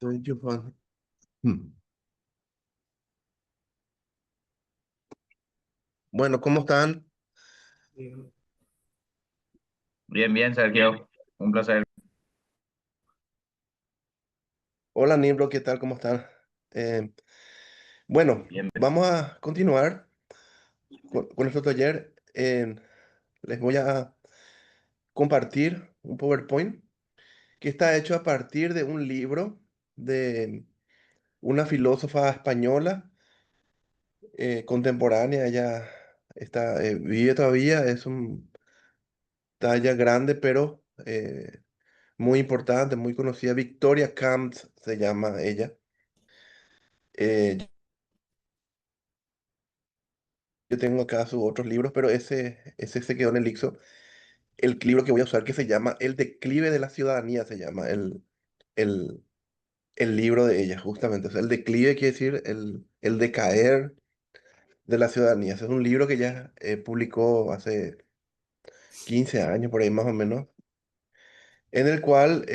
Estoy enchufando. Hmm. Bueno, ¿cómo están? Bien, bien, Sergio. Un placer. Hola, Nibro, ¿qué tal? ¿Cómo están? Eh, bueno, Bien, bien. vamos a continuar con nuestro taller. Les voy a compartir un PowerPoint que está hecho a partir de un libro de una filósofa española contemporánea. Ella vive todavía, es un talla grande, pero muy importante, muy conocida. Victoria Camps se llama ella. Eh, Yo tengo acá sus otros libros, pero ese se quedó en el Ixo. El libro que voy a usar que se llama El declive de la ciudadanía, se llama el, el libro de ella, justamente. O sea, el declive quiere decir el decaer de la ciudadanía. Ese es un libro que ya publicó hace 15 años, por ahí más o menos, en el cual,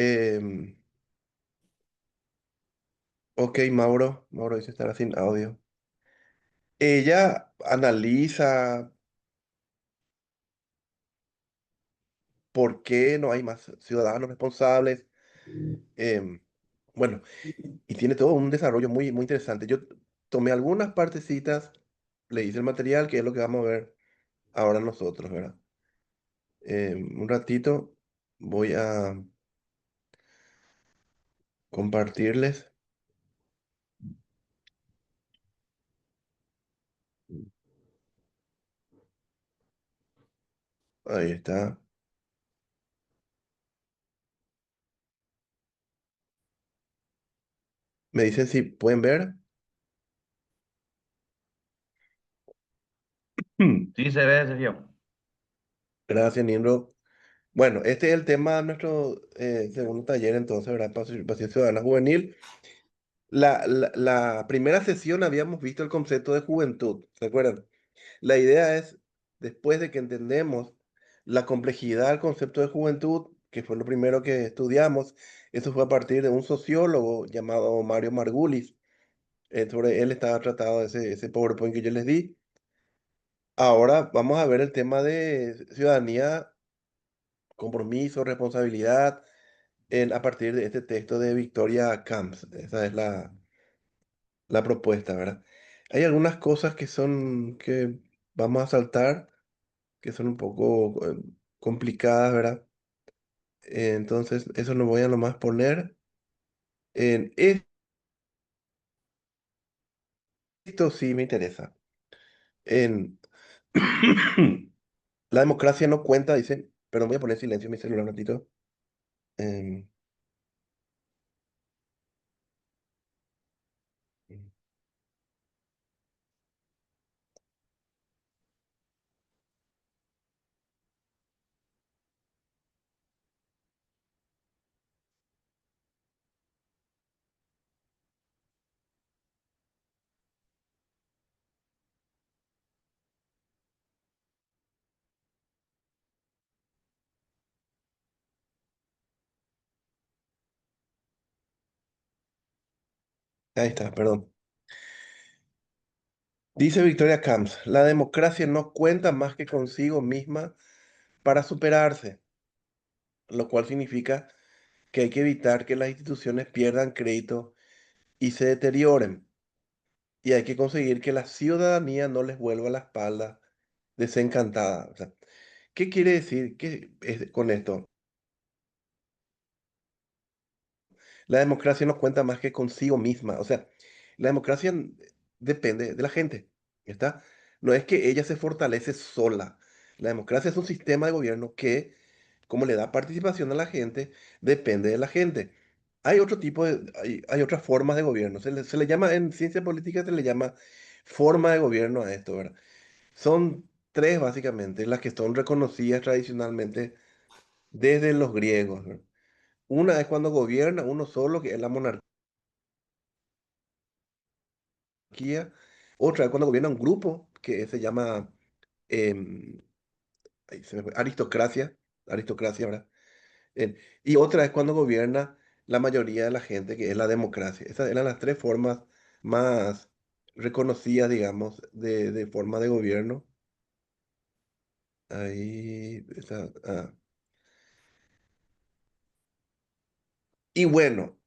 ok, Mauro dice estar sin audio. Ella analiza por qué no hay más ciudadanos responsables. em, bueno, y tiene todo un desarrollo muy, muy interesante. Yo tomé algunas partecitas, le hice el material, que es lo que vamos a ver ahora nosotros, ¿verdad? Un ratito voy a compartirles. Ahí está. Me dicen si pueden ver. Sí, se ve, Sergio. Gracias, Nimro. Bueno, este es el tema de nuestro segundo taller, entonces, ¿verdad? Participación Ciudadana Juvenil. La primera sesión habíamos visto el concepto de juventud, ¿se acuerdan? La idea es, después de que entendemos la complejidad del concepto de juventud, que fue lo primero que estudiamos, eso fue a partir de un sociólogo llamado Mario Margulis. Sobre él estaba tratado ese PowerPoint que yo les di. Ahora vamos a ver el tema de ciudadanía, compromiso, responsabilidad, a partir de este texto de Victoria Camps. Esa es la propuesta, ¿verdad? Hay algunas cosas que vamos a saltar, que son un poco complicadas, ¿verdad? Entonces, eso lo voy a nomás poner en esto sí me interesa. En la democracia no cuenta, dicen, pero voy a poner silencio en mi celular un ratito. Em, Ahí está, perdón. Dice Victoria Camps, la democracia no cuenta más que consigo misma para superarse, lo cual significa que hay que evitar que las instituciones pierdan crédito y se deterioren. Y hay que conseguir que la ciudadanía no les vuelva la espalda desencantada. O sea, ¿qué quiere decir con esto? La democracia no cuenta más que consigo misma. O sea, la democracia depende de la gente. ¿Está? No es que ella se fortalece sola. La democracia es un sistema de gobierno que, como le da participación a la gente, depende de la gente. Hay otras formas de gobierno. Se le llama, en ciencia política se le llama forma de gobierno a esto, ¿verdad? Son tres básicamente las que son reconocidas tradicionalmente desde los griegos, ¿verdad? Una es cuando gobierna uno solo, que es la monarquía. Otra es cuando gobierna un grupo, que se llama em, ahí se me fue, aristocracia, ¿verdad? Y otra es cuando gobierna la mayoría de la gente, que es la democracia. Esas eran las tres formas más reconocidas, digamos, de forma de gobierno. Ahí está. Y bueno,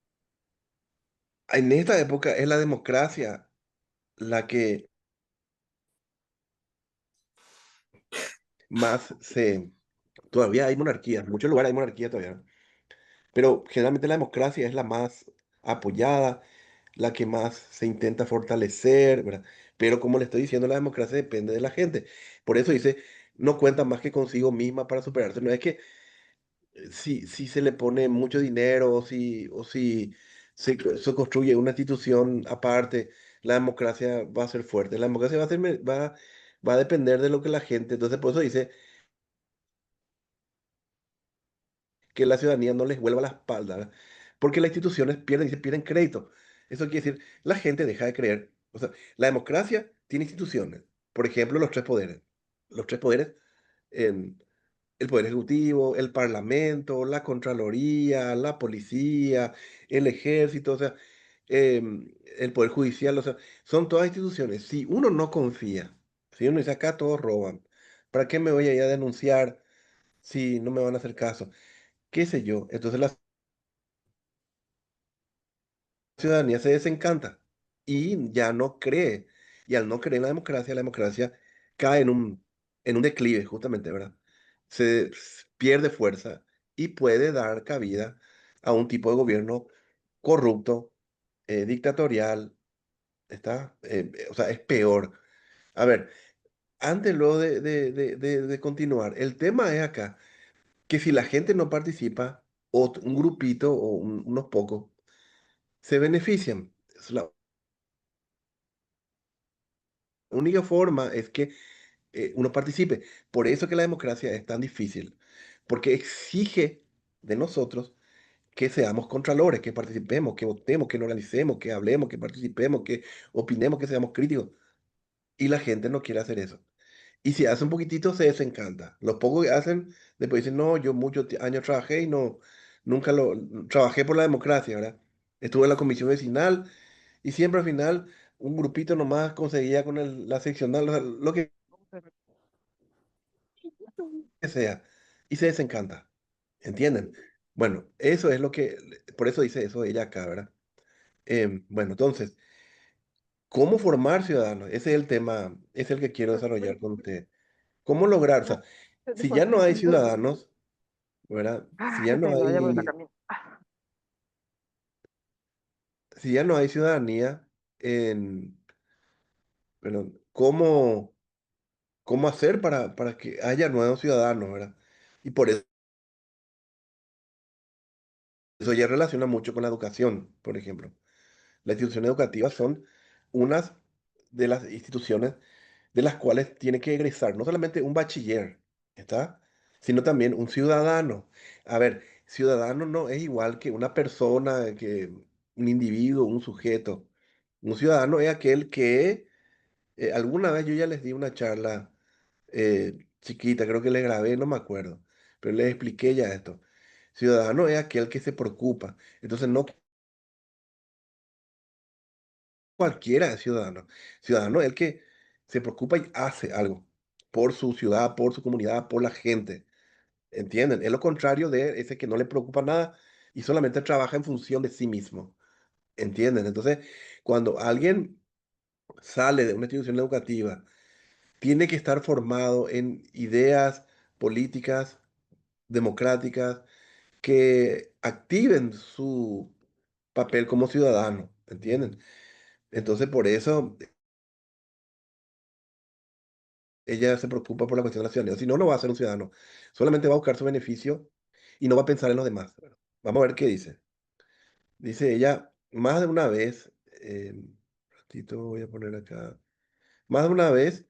en esta época es la democracia la que más se... Todavía hay monarquías, en muchos lugares hay monarquía todavía, ¿no? Pero generalmente la democracia es la más apoyada, la que más se intenta fortalecer, ¿verdad? Pero como le estoy diciendo, la democracia depende de la gente. Por eso dice, no cuenta más que consigo misma para superarse. No es que si se le pone mucho dinero o si se construye una institución aparte, la democracia va a ser fuerte. La democracia va a depender de lo que la gente... Entonces, por eso dice que la ciudadanía no les vuelva la espalda, ¿verdad? Porque las instituciones pierden crédito. Eso quiere decir, la gente deja de creer. O sea, la democracia tiene instituciones. Por ejemplo, los tres poderes. Los tres poderes, em, el poder ejecutivo, el parlamento, la contraloría, la policía, el ejército, o sea, el poder judicial, o sea, son todas instituciones. Si uno no confía, si uno dice acá todos roban, ¿para qué me voy a ir a denunciar si no me van a hacer caso? ¿Qué sé yo? Entonces la ciudadanía se desencanta y ya no cree. Y al no creer en la democracia cae en un declive, justamente, ¿verdad? Pierde fuerza y puede dar cabida a un tipo de gobierno corrupto, dictatorial, ¿está? O sea, es peor. A ver, antes luego de continuar, el tema es acá, que si la gente no participa, o un grupito o unos pocos, se benefician. La única forma es que uno participe. Por eso que la democracia es tan difícil, porque exige de nosotros que seamos contralores, que participemos, que votemos, que nos organicemos, que hablemos, que participemos, que opinemos, que seamos críticos. Y la gente no quiere hacer eso. Y si hace un poquitito, se desencanta. Los pocos que hacen, después dicen, no, yo muchos años trabajé y no, nunca lo, trabajé por la democracia, ¿verdad? Estuve en la comisión vecinal y siempre al final un grupito nomás conseguía con la seccional, o sea, lo que sea, y se desencanta. ¿Entienden? Bueno, eso es lo que, por eso dice eso ella acá, ¿verdad? Bueno, entonces, ¿cómo formar ciudadanos? Ese es el tema, es el que quiero desarrollar con usted. ¿Cómo lograr? O sea, si ya no hay ciudadanos, ¿verdad? Si ya no hay ciudadanía, bueno, ¿cómo hacer para que haya nuevos ciudadanos, ¿verdad? Y por eso ya relaciona mucho con la educación, por ejemplo. Las instituciones educativas son unas de las instituciones de las cuales tiene que egresar no solamente un bachiller, ¿está? Sino también un ciudadano. A ver, ciudadano no es igual que una persona, que un individuo, un sujeto. Un ciudadano es aquel que alguna vez yo ya les di una charla chiquita, creo que le grabé, no me acuerdo, pero les expliqué ya esto. Ciudadano es aquel que se preocupa. Entonces, no cualquiera es ciudadano. Ciudadano es el que se preocupa y hace algo por su ciudad, por su comunidad, por la gente. ¿Entienden? Es lo contrario de ese que no le preocupa nada y solamente trabaja en función de sí mismo. ¿Entienden? Entonces, cuando alguien sale de una institución educativa, tiene que estar formado en ideas políticas, democráticas, que activen su papel como ciudadano. ¿Entienden? Entonces, por eso ella se preocupa por la cuestión de la ciudadanía. Si no, no va a ser un ciudadano. Solamente va a buscar su beneficio y no va a pensar en los demás. Vamos a ver qué dice. Dice ella, más de una vez, ratito voy a poner acá, más de una vez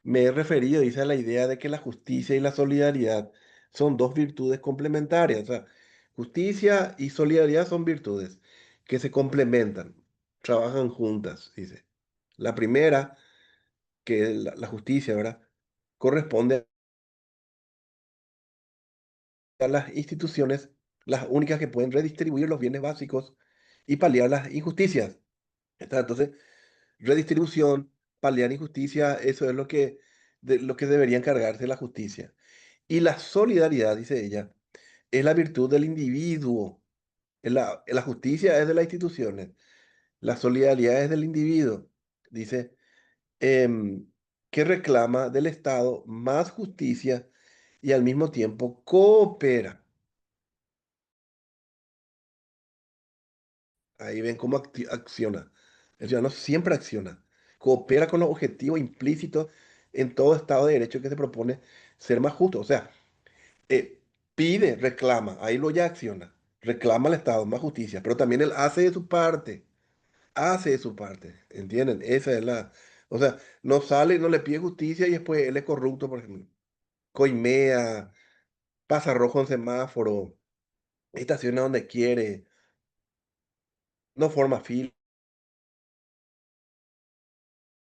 me he referido, dice, a la idea de que la justicia y la solidaridad son dos virtudes complementarias. O sea, justicia y solidaridad son virtudes que se complementan, trabajan juntas, dice. La primera, que es la justicia, ¿verdad? Corresponde a las instituciones las únicas que pueden redistribuir los bienes básicos y paliar las injusticias. Entonces, redistribución, paliar injusticia, eso es lo que debería encargarse la justicia. Y la solidaridad, dice ella, es la virtud del individuo. La justicia es de las instituciones, la solidaridad es del individuo. Dice, em, que reclama del Estado más justicia y al mismo tiempo coopera. Ahí ven cómo acciona. El ciudadano siempre acciona. Coopera con los objetivos implícitos en todo Estado de Derecho que se propone ser más justo. O sea, eh, pide, reclama, ahí lo ya acciona. Reclama al Estado más justicia, pero también él hace de su parte. Hace de su parte. ¿Entienden? Esa es la. O sea, no sale, no le pide justicia y después él es corrupto, por ejemplo. Coimea, pasa rojo en semáforo, estaciona donde quiere, no forma fila,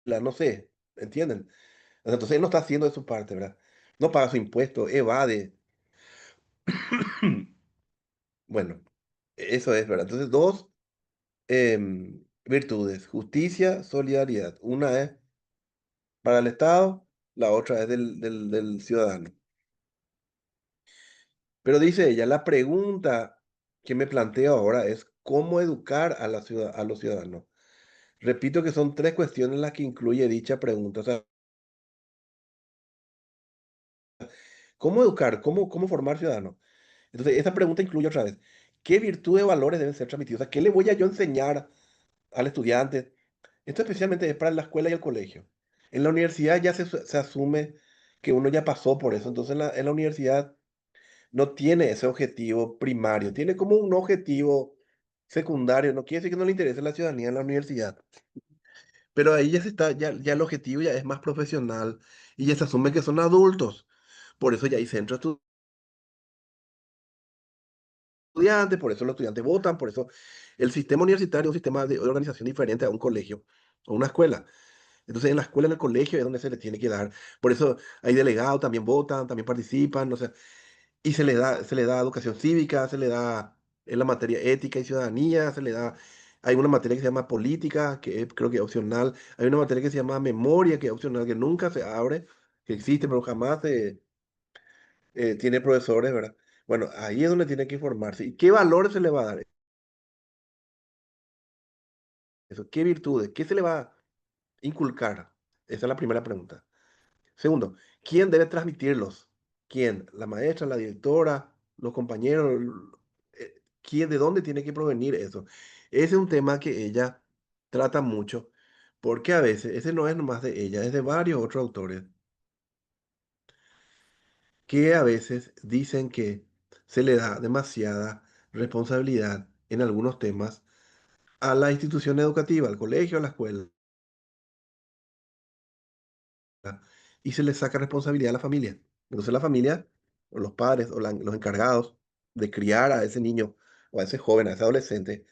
no sé. ¿Entienden? Entonces él no está haciendo de su parte, ¿verdad? No paga su impuesto, evade. Bueno, eso es, ¿verdad? Entonces, dos virtudes, justicia, solidaridad. Una es para el Estado, la otra es del ciudadano. Pero dice ella, la pregunta que me planteo ahora es cómo educar a a los ciudadanos. Repito que son tres cuestiones las que incluye dicha pregunta. O sea, ¿cómo educar? ¿Cómo formar ciudadanos? Entonces, esa pregunta incluye otra vez, ¿qué virtudes y valores deben ser transmitidos? O sea, ¿qué le voy a yo enseñar al estudiante? Esto especialmente es para la escuela y el colegio. En la universidad ya se asume que uno ya pasó por eso. Entonces, en la universidad no tiene ese objetivo primario, tiene como un objetivo secundario. No quiere decir que no le interese la ciudadanía en la universidad, pero ahí ya se está, ya el objetivo ya es más profesional y ya se asume que son adultos. Por eso ya hay centros estudiantes, por eso los estudiantes votan, por eso el sistema universitario es un sistema de organización diferente a un colegio o una escuela. Entonces, en la escuela, en el colegio es donde se le tiene que dar. Por eso hay delegados, también votan, también participan, o sea, y se le da educación cívica, se le da en la materia ética y ciudadanía, se le da, hay una materia que se llama política, creo que es opcional, hay una materia que se llama memoria, que es opcional, que nunca se abre, que existe, pero jamás tiene profesores, ¿verdad? Bueno, ahí es donde tiene que informarse. ¿Y qué valores se le va a dar? Eso, ¿qué virtudes? ¿Qué se le va a inculcar? Esa es la primera pregunta. Segundo, ¿quién debe transmitirlos? ¿Quién? ¿La maestra, la directora, los compañeros? ¿Quién, de dónde tiene que provenir eso? Ese es un tema que ella trata mucho, porque a veces, ese no es nomás de ella, es de varios otros autores, que a veces dicen que se le da demasiada responsabilidad en algunos temas a la institución educativa, al colegio, a la escuela, y se le saca responsabilidad a la familia. Entonces la familia, o los padres, o los encargados de criar a ese niño, o a ese joven, a ese adolescente,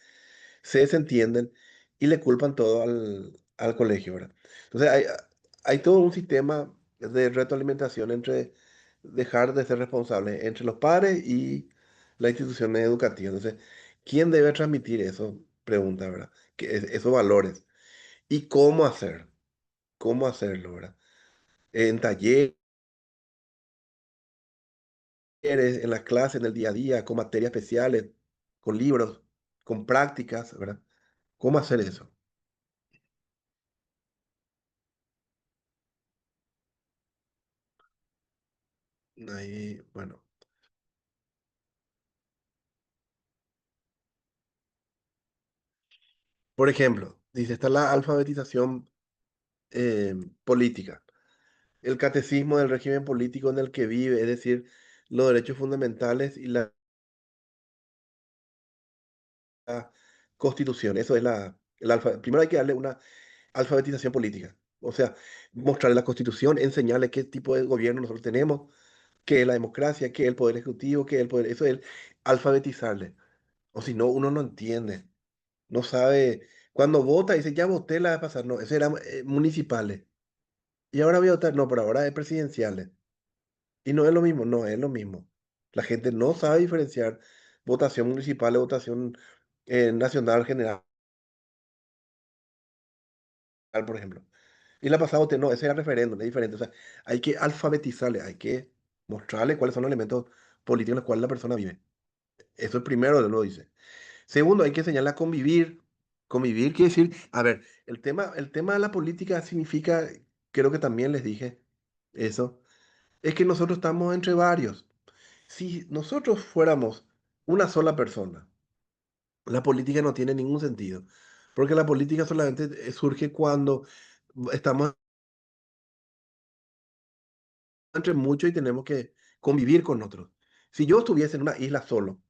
se desentienden y le culpan todo al colegio, ¿verdad? Entonces hay todo un sistema de retroalimentación entre dejar de ser responsable entre los padres y la institución educativa. Entonces, ¿quién debe transmitir eso? Pregunta, ¿verdad? Esos valores. ¿Y cómo hacer? ¿Cómo hacerlo, verdad? En talleres, en las clases, en el día a día, con materias especiales, con libros, con prácticas, ¿verdad? ¿Cómo hacer eso? Ahí, bueno. Por ejemplo, dice, está la alfabetización eh, política, el catecismo del régimen político en el que vive, es decir, los derechos fundamentales y la constitución. Eso es primero hay que darle una alfabetización política, o sea, mostrarle la constitución, enseñarle qué tipo de gobierno nosotros tenemos, qué es la democracia, qué es el poder ejecutivo, qué es el poder, eso es alfabetizarle. O si no, uno no entiende, no sabe. Cuando vota, dice, ya voté la vez pasada, no, eso era municipales. Y ahora voy a votar, no, pero ahora es presidenciales. Y no es lo mismo, no es lo mismo. La gente no sabe diferenciar votación municipal o votación nacional general, por ejemplo. Y la pasada no, ese era referéndum, es diferente. O sea, hay que alfabetizarle, hay que mostrarle cuáles son los elementos políticos en los cuales la persona vive. Eso es primero, lo dice. Segundo, hay que enseñarle a convivir. Convivir quiere decir, a ver, el tema de la política significa, creo que también les dije eso, es que nosotros estamos entre varios. Si nosotros fuéramos una sola persona, la política no tiene ningún sentido, porque la política solamente surge cuando estamos entre muchos y tenemos que convivir con otros. Si yo estuviese en una isla solo,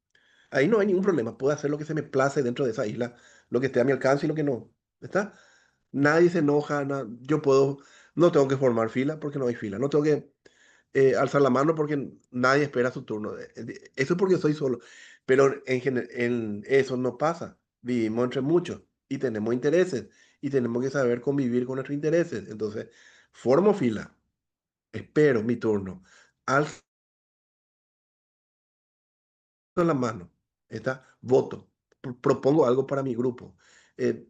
ahí no hay ningún problema, puedo hacer lo que se me place dentro de esa isla, lo que esté a mi alcance y lo que no. ¿Está? Nadie se enoja, yo puedo, no tengo que formar fila porque no hay fila, no tengo que alzar la mano porque nadie espera su turno. Eso es porque soy solo. Pero en eso no pasa. Vivimos entre muchos y tenemos intereses y tenemos que saber convivir con nuestros intereses. Entonces, formo fila, espero mi turno, alzo la mano, ¿está? Voto, propongo algo para mi grupo, eh,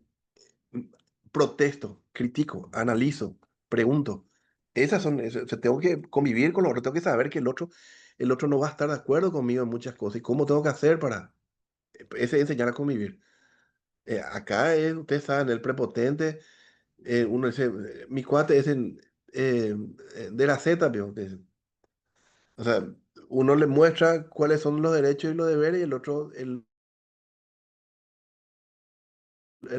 m- protesto, critico, analizo, pregunto. Tengo que convivir con el otro, tengo que saber que el otro no va a estar de acuerdo conmigo en muchas cosas y cómo tengo que hacer para enseñar a convivir. Acá ustedes saben, el prepotente, uno dice, mi cuate es de la Z, pero, o sea, uno le muestra cuáles son los derechos y los deberes y el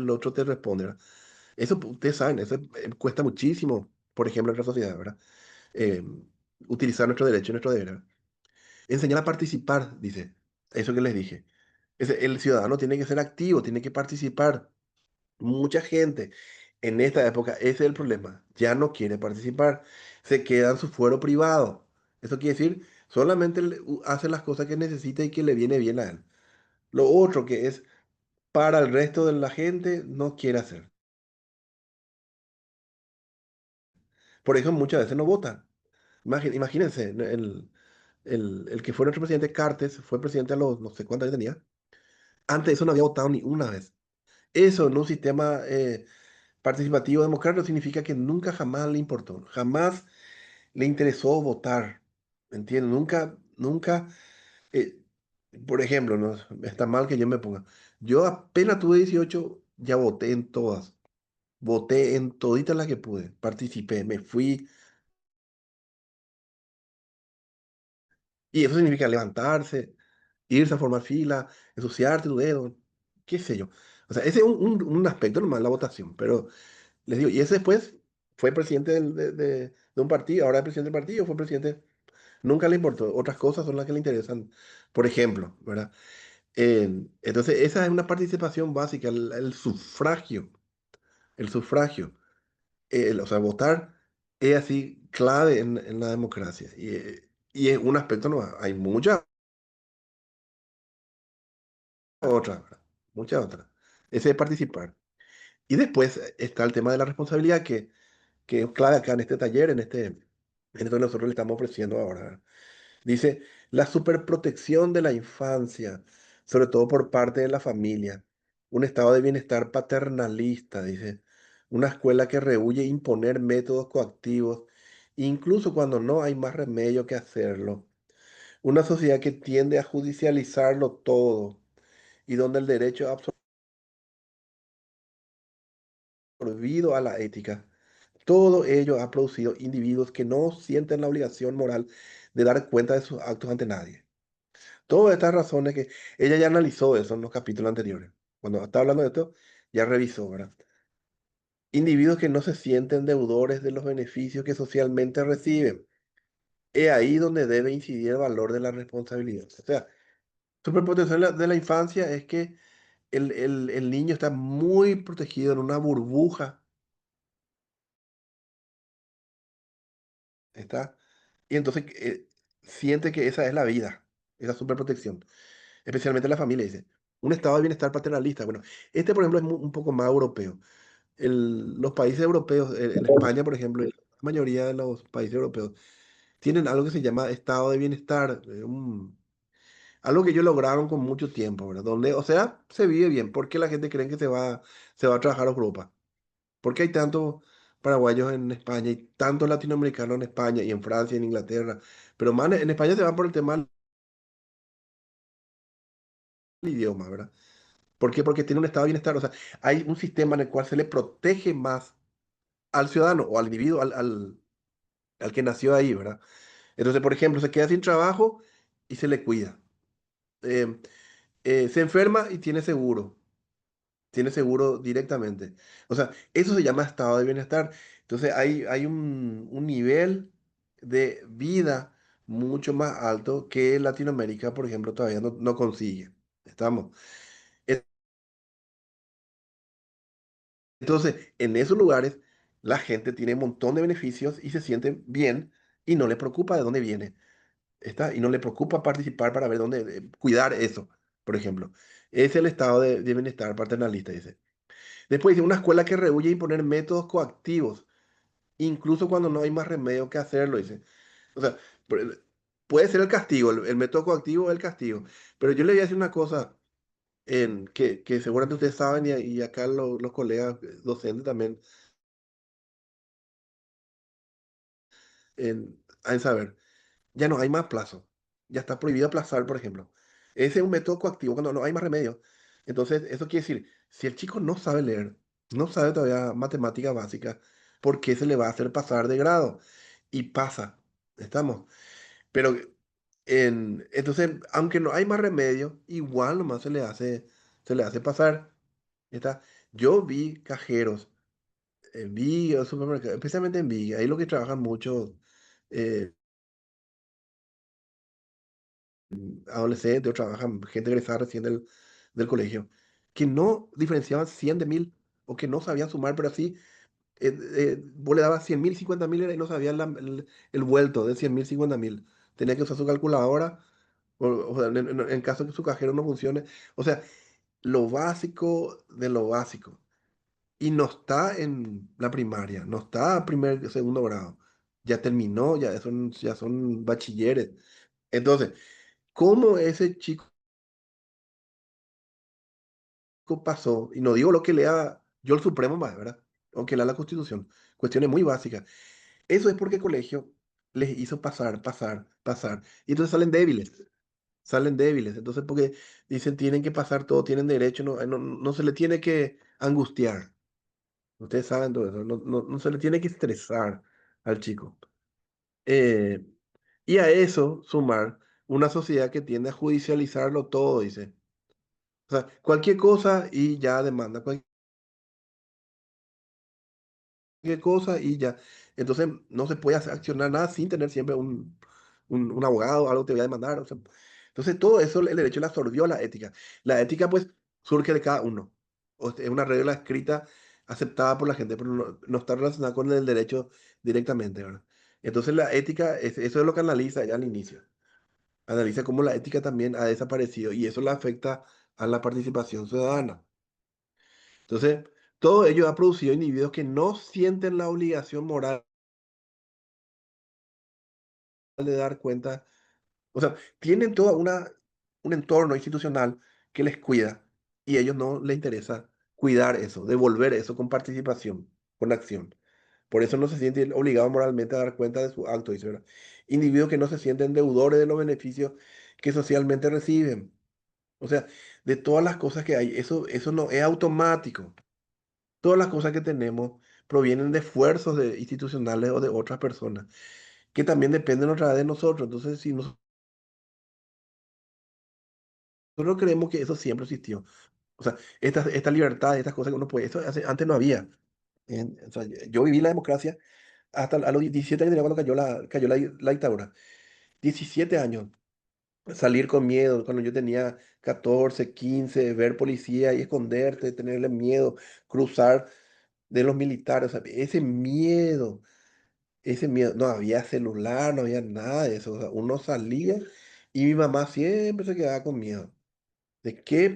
otro te responde, ¿verdad? Eso ustedes saben, eso cuesta muchísimo, por ejemplo, en nuestra sociedad, ¿verdad? Eh, Utilizar nuestro derecho y nuestro deber, ¿verdad? Enseñar a participar, dice. Eso que les dije. El ciudadano tiene que ser activo, tiene que participar. Mucha gente en esta época, ese es el problema, ya no quiere participar, se queda en su fuero privado. Eso quiere decir, solamente hace las cosas que necesita y que le viene bien a él. Lo otro que es para el resto de la gente, no quiere hacer. Por eso muchas veces no votan. Imagínense, el que fue nuestro presidente Cartes fue presidente a los no sé cuántos años tenía. Antes de eso no había votado ni una vez. Eso en un sistema participativo democrático significa que nunca jamás le importó, jamás le interesó votar. ¿Me entiendes? Nunca, nunca. eh, por ejemplo, no, está mal que yo me ponga. Yo apenas tuve 18 ya voté en todas. Voté en toditas las que pude. Participé, me fui. Y eso significa levantarse, irse a formar fila, ensuciarte tu dedo, qué sé yo. O sea, ese es un aspecto nomás de la votación. Pero les digo, y ese después fue presidente de un partido, ahora es presidente del partido, fue presidente, nunca le importó. Otras cosas son las que le interesan, por ejemplo, ¿verdad? Entonces, esa es una participación básica, el sufragio, el sufragio. O sea, votar es así clave en la democracia. Y es un aspecto, no, hay muchas otras, ¿verdad? Muchas otras. Ese es participar. Y después está el tema de la responsabilidad que es clave acá en este taller, en esto que nosotros le estamos ofreciendo ahora. Dice, la superprotección de la infancia, sobre todo por parte de la familia, un estado de bienestar paternalista, dice, una escuela que rehúye imponer métodos coactivos, incluso cuando no hay más remedio que hacerlo, una sociedad que tiende a judicializarlo todo y donde el derecho es absorbido a la ética. Todo ello ha producido individuos que no sienten la obligación moral de dar cuenta de sus actos ante nadie. Todas estas razones que ella ya analizó eso en los capítulos anteriores. Cuando está hablando de esto, ya revisó, ¿verdad? Individuos que no se sienten deudores de los beneficios que socialmente reciben. Es ahí donde debe incidir el valor de la responsabilidad. O sea, superprotección de la infancia es que el niño está muy protegido en una burbuja, ¿está? Y entonces siente que esa es la vida, esa superprotección. Especialmente la familia, dice. Un estado de bienestar paternalista. Bueno, este, por ejemplo, es un poco más europeo. Los países europeos, en España, por ejemplo, y la mayoría de los países europeos, tienen algo que se llama estado de bienestar, Algo que ellos lograron con mucho tiempo, ¿verdad? Donde, o sea, se vive bien. ¿Por qué la gente cree que se va a trabajar a Europa? ¿Por qué hay tantos paraguayos en España y tantos latinoamericanos en España y en Francia y en Inglaterra? Pero más en España se van por el tema del idioma, ¿verdad? ¿Por qué? Porque tiene un estado de bienestar. O sea, hay un sistema en el cual se le protege más al ciudadano o al individuo, al que nació ahí, ¿verdad? Entonces, por ejemplo, se queda sin trabajo y se le cuida. Eh, Se enferma y tiene seguro directamente. O sea, eso se llama estado de bienestar. Entonces, hay un nivel de vida mucho más alto que Latinoamérica, por ejemplo, todavía no consigue. ¿Estamos? E- Entonces, en esos lugares, la gente tiene un montón de beneficios y se siente bien y no le preocupa de dónde viene. ¿Está? Y no le preocupa participar para ver dónde, cuidar eso, por ejemplo. Es el estado de bienestar paternalista, dice. Después dice, una escuela que rehúye imponer métodos coactivos, incluso cuando no hay más remedio que hacerlo, dice. O sea, por- puede ser el castigo, el método coactivo es el castigo. Pero yo le voy a decir una cosa que seguramente ustedes saben y acá los colegas docentes también han de saber. Ya no hay más plazo. Ya está prohibido aplazar, por ejemplo. Ese es un método coactivo cuando no hay más remedio. Entonces, eso quiere decir, si el chico no sabe leer, no sabe todavía matemática básica, ¿por qué se le va a hacer pasar de grado? Y pasa, ¿estamos? Pero entonces, aunque no hay más remedio, igual nomás se le hace pasar. ¿Está? Yo vi cajeros, vi supermercados, especialmente en Vi, ahí lo que trabajan mucho eh, adolescentes o trabajan gente egresada recién del colegio, que no diferenciaban 100 de 1000 o que no sabían sumar, pero así vos le dabas 100.000, 50.000 y no sabían el vuelto de 100.000, 50.000. Tenía que usar su calculadora o sea, en caso que su cajero no funcione. O sea, lo básico de lo básico. Y no está en la primaria, no está a primer, segundo grado. Ya terminó, ya son bachilleres. Entonces, ¿cómo ese chico pasó? Y no digo lo que lea yo el Supremo más, ¿verdad? Aunque lea la Constitución. Cuestiones muy básicas. Eso es porque el colegio les hizo pasar, pasar, pasar. Y entonces salen débiles. Salen débiles. Entonces, porque dicen tienen que pasar todo, tienen derecho, no se le tiene que angustiar. Ustedes saben todo eso. No se le tiene que estresar al chico. Eh, y a eso sumar una sociedad que tiende a judicializarlo todo, dice. O sea, cualquier cosa y ya demanda cualquier cosa y ya. Entonces no se puede accionar nada sin tener siempre un abogado, algo te voy a demandar. O sea, entonces todo eso el derecho le absorbió a la ética. La ética pues surge de cada uno. O sea, es una regla escrita aceptada por la gente, pero no está relacionada con el derecho directamente, ¿verdad? Entonces la ética, eso es lo que analiza ya al inicio. Analiza cómo la ética también ha desaparecido y eso le afecta a la participación ciudadana. Entonces, todo ello ha producido individuos que no sienten la obligación moral de dar cuenta, o sea, tienen todo un entorno institucional que les cuida y a ellos no les interesa cuidar eso, devolver eso con participación, con acción. Por eso no se sienten obligados moralmente a dar cuenta de su acto, dice, ¿verdad? Individuos que no se sienten deudores de los beneficios que socialmente reciben. O sea, de todas las cosas que hay, eso no es automático. Todas las cosas que tenemos provienen de esfuerzos institucionales o de otras personas, que también dependen otra vez de nosotros. Entonces, si nosotros creemos que eso siempre existió, o sea, esta libertad, estas cosas que uno puede, eso antes no había. O sea, yo viví la democracia hasta a los 17 años, cuando cayó la dictadura. 17 años, salir con miedo, cuando yo tenía 14 15 ver policía y esconderte, tenerle miedo, cruzar de los militares, o sea, ese miedo, no había celular, no había nada de eso. O sea, uno salía y mi mamá siempre se quedaba con miedo. ¿De qué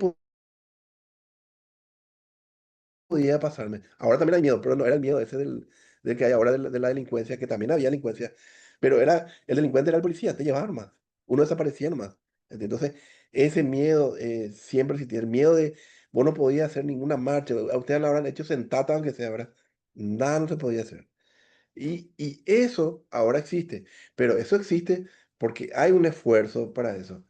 podía pasarme? Ahora también hay miedo, pero no era el miedo ese del que hay ahora de la delincuencia, que también había delincuencia. Pero el delincuente era el policía, te llevaba nomás. Uno desaparecía nomás. Entonces, ese miedo siempre existía, el miedo de, vos no podías hacer ninguna marcha, a ustedes lo habrán hecho sentada aunque sea, ¿verdad? Nada no se podía hacer. Y eso ahora existe, pero eso existe porque hay un esfuerzo para eso.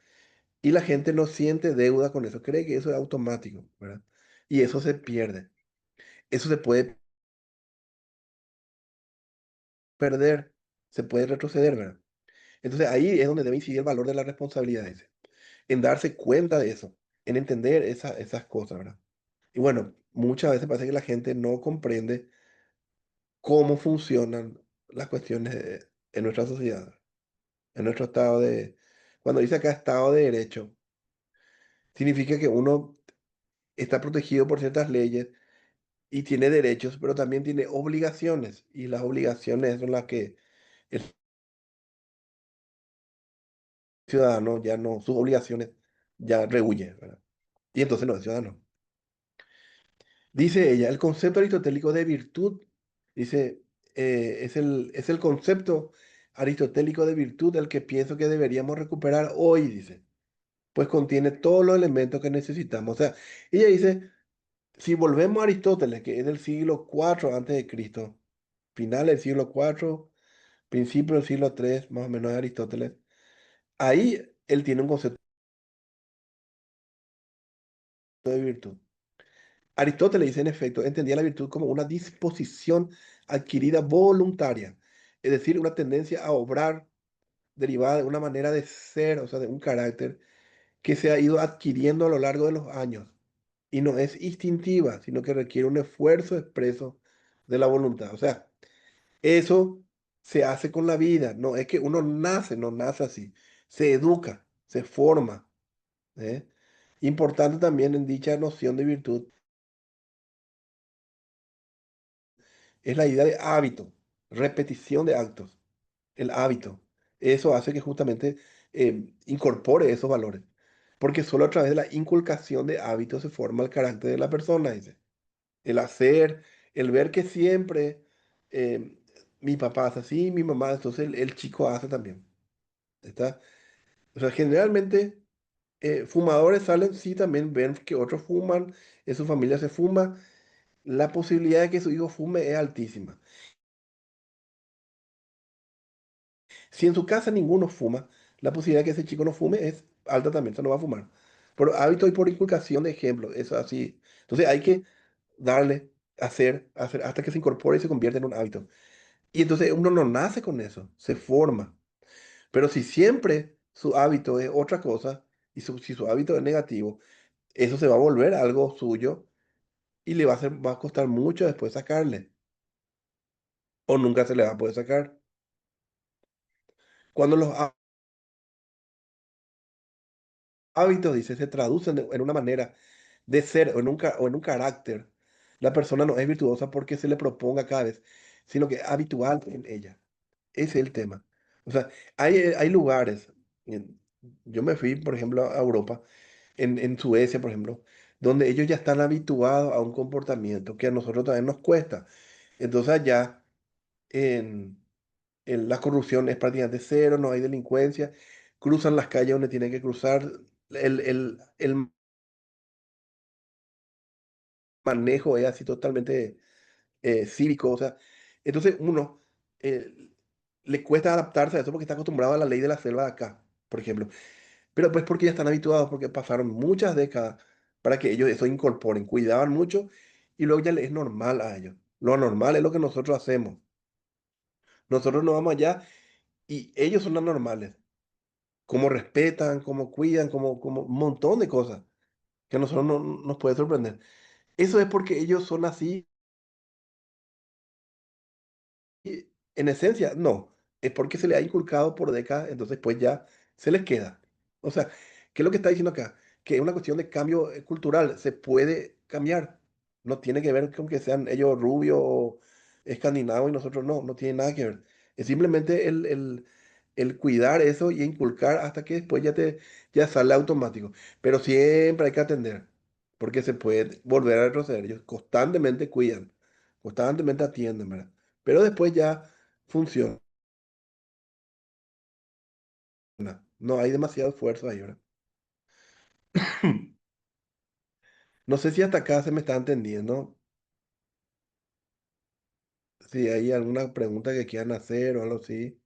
Y la gente no siente deuda con eso, cree que eso es automático, ¿verdad? Y eso se pierde. Eso se puede perder, se puede retroceder, ¿verdad? Entonces ahí es donde debe incidir el valor de la responsabilidad ese, en darse cuenta de eso, en entender esas cosas, ¿verdad? Y bueno, muchas veces parece que la gente no comprende cómo funcionan las cuestiones en nuestra sociedad, en nuestro estado de... Cuando dice acá estado de derecho, significa que uno está protegido por ciertas leyes y tiene derechos, pero también tiene obligaciones. Y las obligaciones son las que el ciudadano ya no, sus obligaciones ya rehuye, ¿verdad? Y entonces no es ciudadano. Dice ella, el concepto aristotélico de virtud, dice, es el concepto aristotélico de virtud el que pienso que deberíamos recuperar hoy, dice, pues contiene todos los elementos que necesitamos. O sea, ella dice, si volvemos a Aristóteles, que es del siglo IV antes de Cristo, final del siglo IV, principio del siglo III, más o menos de Aristóteles, ahí él tiene un concepto de virtud. Aristóteles dice, en efecto, entendía la virtud como una disposición adquirida voluntaria, es decir, una tendencia a obrar derivada de una manera de ser, o sea, de un carácter que se ha ido adquiriendo a lo largo de los años y no es instintiva, sino que requiere un esfuerzo expreso de la voluntad. O sea, eso se hace con la vida, no es que uno nace, no nace así, se educa, se forma. ¿Eh? Importante también en dicha noción de virtud es la idea de hábito, repetición de actos, el hábito. Eso hace que justamente incorpore esos valores, porque solo a través de la inculcación de hábitos se forma el carácter de la persona, dice. El hacer, el ver que siempre eh, mi papá hace así, mi mamá, entonces el chico hace también. ¿Está? O sea, generalmente fumadores salen, sí, también ven que otros fuman, en su familia se fuma, la posibilidad de que su hijo fume es altísima. Si en su casa ninguno fuma, la posibilidad de que ese chico no fume es alta también, o sea, no va a fumar. Por hábito y por inculcación de ejemplo, eso así. Entonces hay que darle, hacer, hasta que se incorpore y se convierte en un hábito. Y entonces uno no nace con eso, se forma. Pero si siempre su hábito es otra cosa, y si su hábito es negativo, eso se va a volver algo suyo y le va a costar mucho después sacarle. O nunca se le va a poder sacar. Cuando los hábitos, dice, se traducen en una manera de ser o en un carácter, la persona no es virtuosa porque se le proponga cada vez, sino que es habitual en ella. Ese es el tema. O sea, hay lugares, en- yo me fui, por ejemplo, a Europa, en Suecia, por ejemplo, donde ellos ya están habituados a un comportamiento que a nosotros también nos cuesta. Entonces allá en, la corrupción es prácticamente cero, no hay delincuencia, cruzan las calles donde tienen que cruzar, el manejo es así totalmente cívico, o sea, entonces uno eh, le cuesta adaptarse a eso porque está acostumbrado a la ley de la selva de acá, por ejemplo, pero pues porque ya están habituados, porque pasaron muchas décadas para que ellos eso incorporen, cuidaban mucho y luego ya les es normal a ellos. Lo normal es lo que nosotros hacemos. Nosotros no vamos allá y ellos son anormales. Cómo respetan, cómo cuidan, como un montón de cosas que a nosotros no nos puede sorprender. Eso es porque ellos son así. En esencia, no. Es porque se le ha inculcado por décadas, entonces pues ya se les queda. O sea, ¿qué es lo que está diciendo acá? Que es una cuestión de cambio cultural. Se puede cambiar. No tiene que ver con que sean ellos rubios o escandinavos y nosotros no. No tiene nada que ver. Es simplemente el cuidar eso y inculcar hasta que después ya sale automático. Pero siempre hay que atender, porque se puede volver a retroceder. Ellos constantemente cuidan, constantemente atienden, ¿verdad? Pero después ya funciona. No hay demasiado esfuerzo ahí, ¿verdad? No sé si hasta acá se me está entendiendo. Si hay alguna pregunta que quieran hacer o algo así.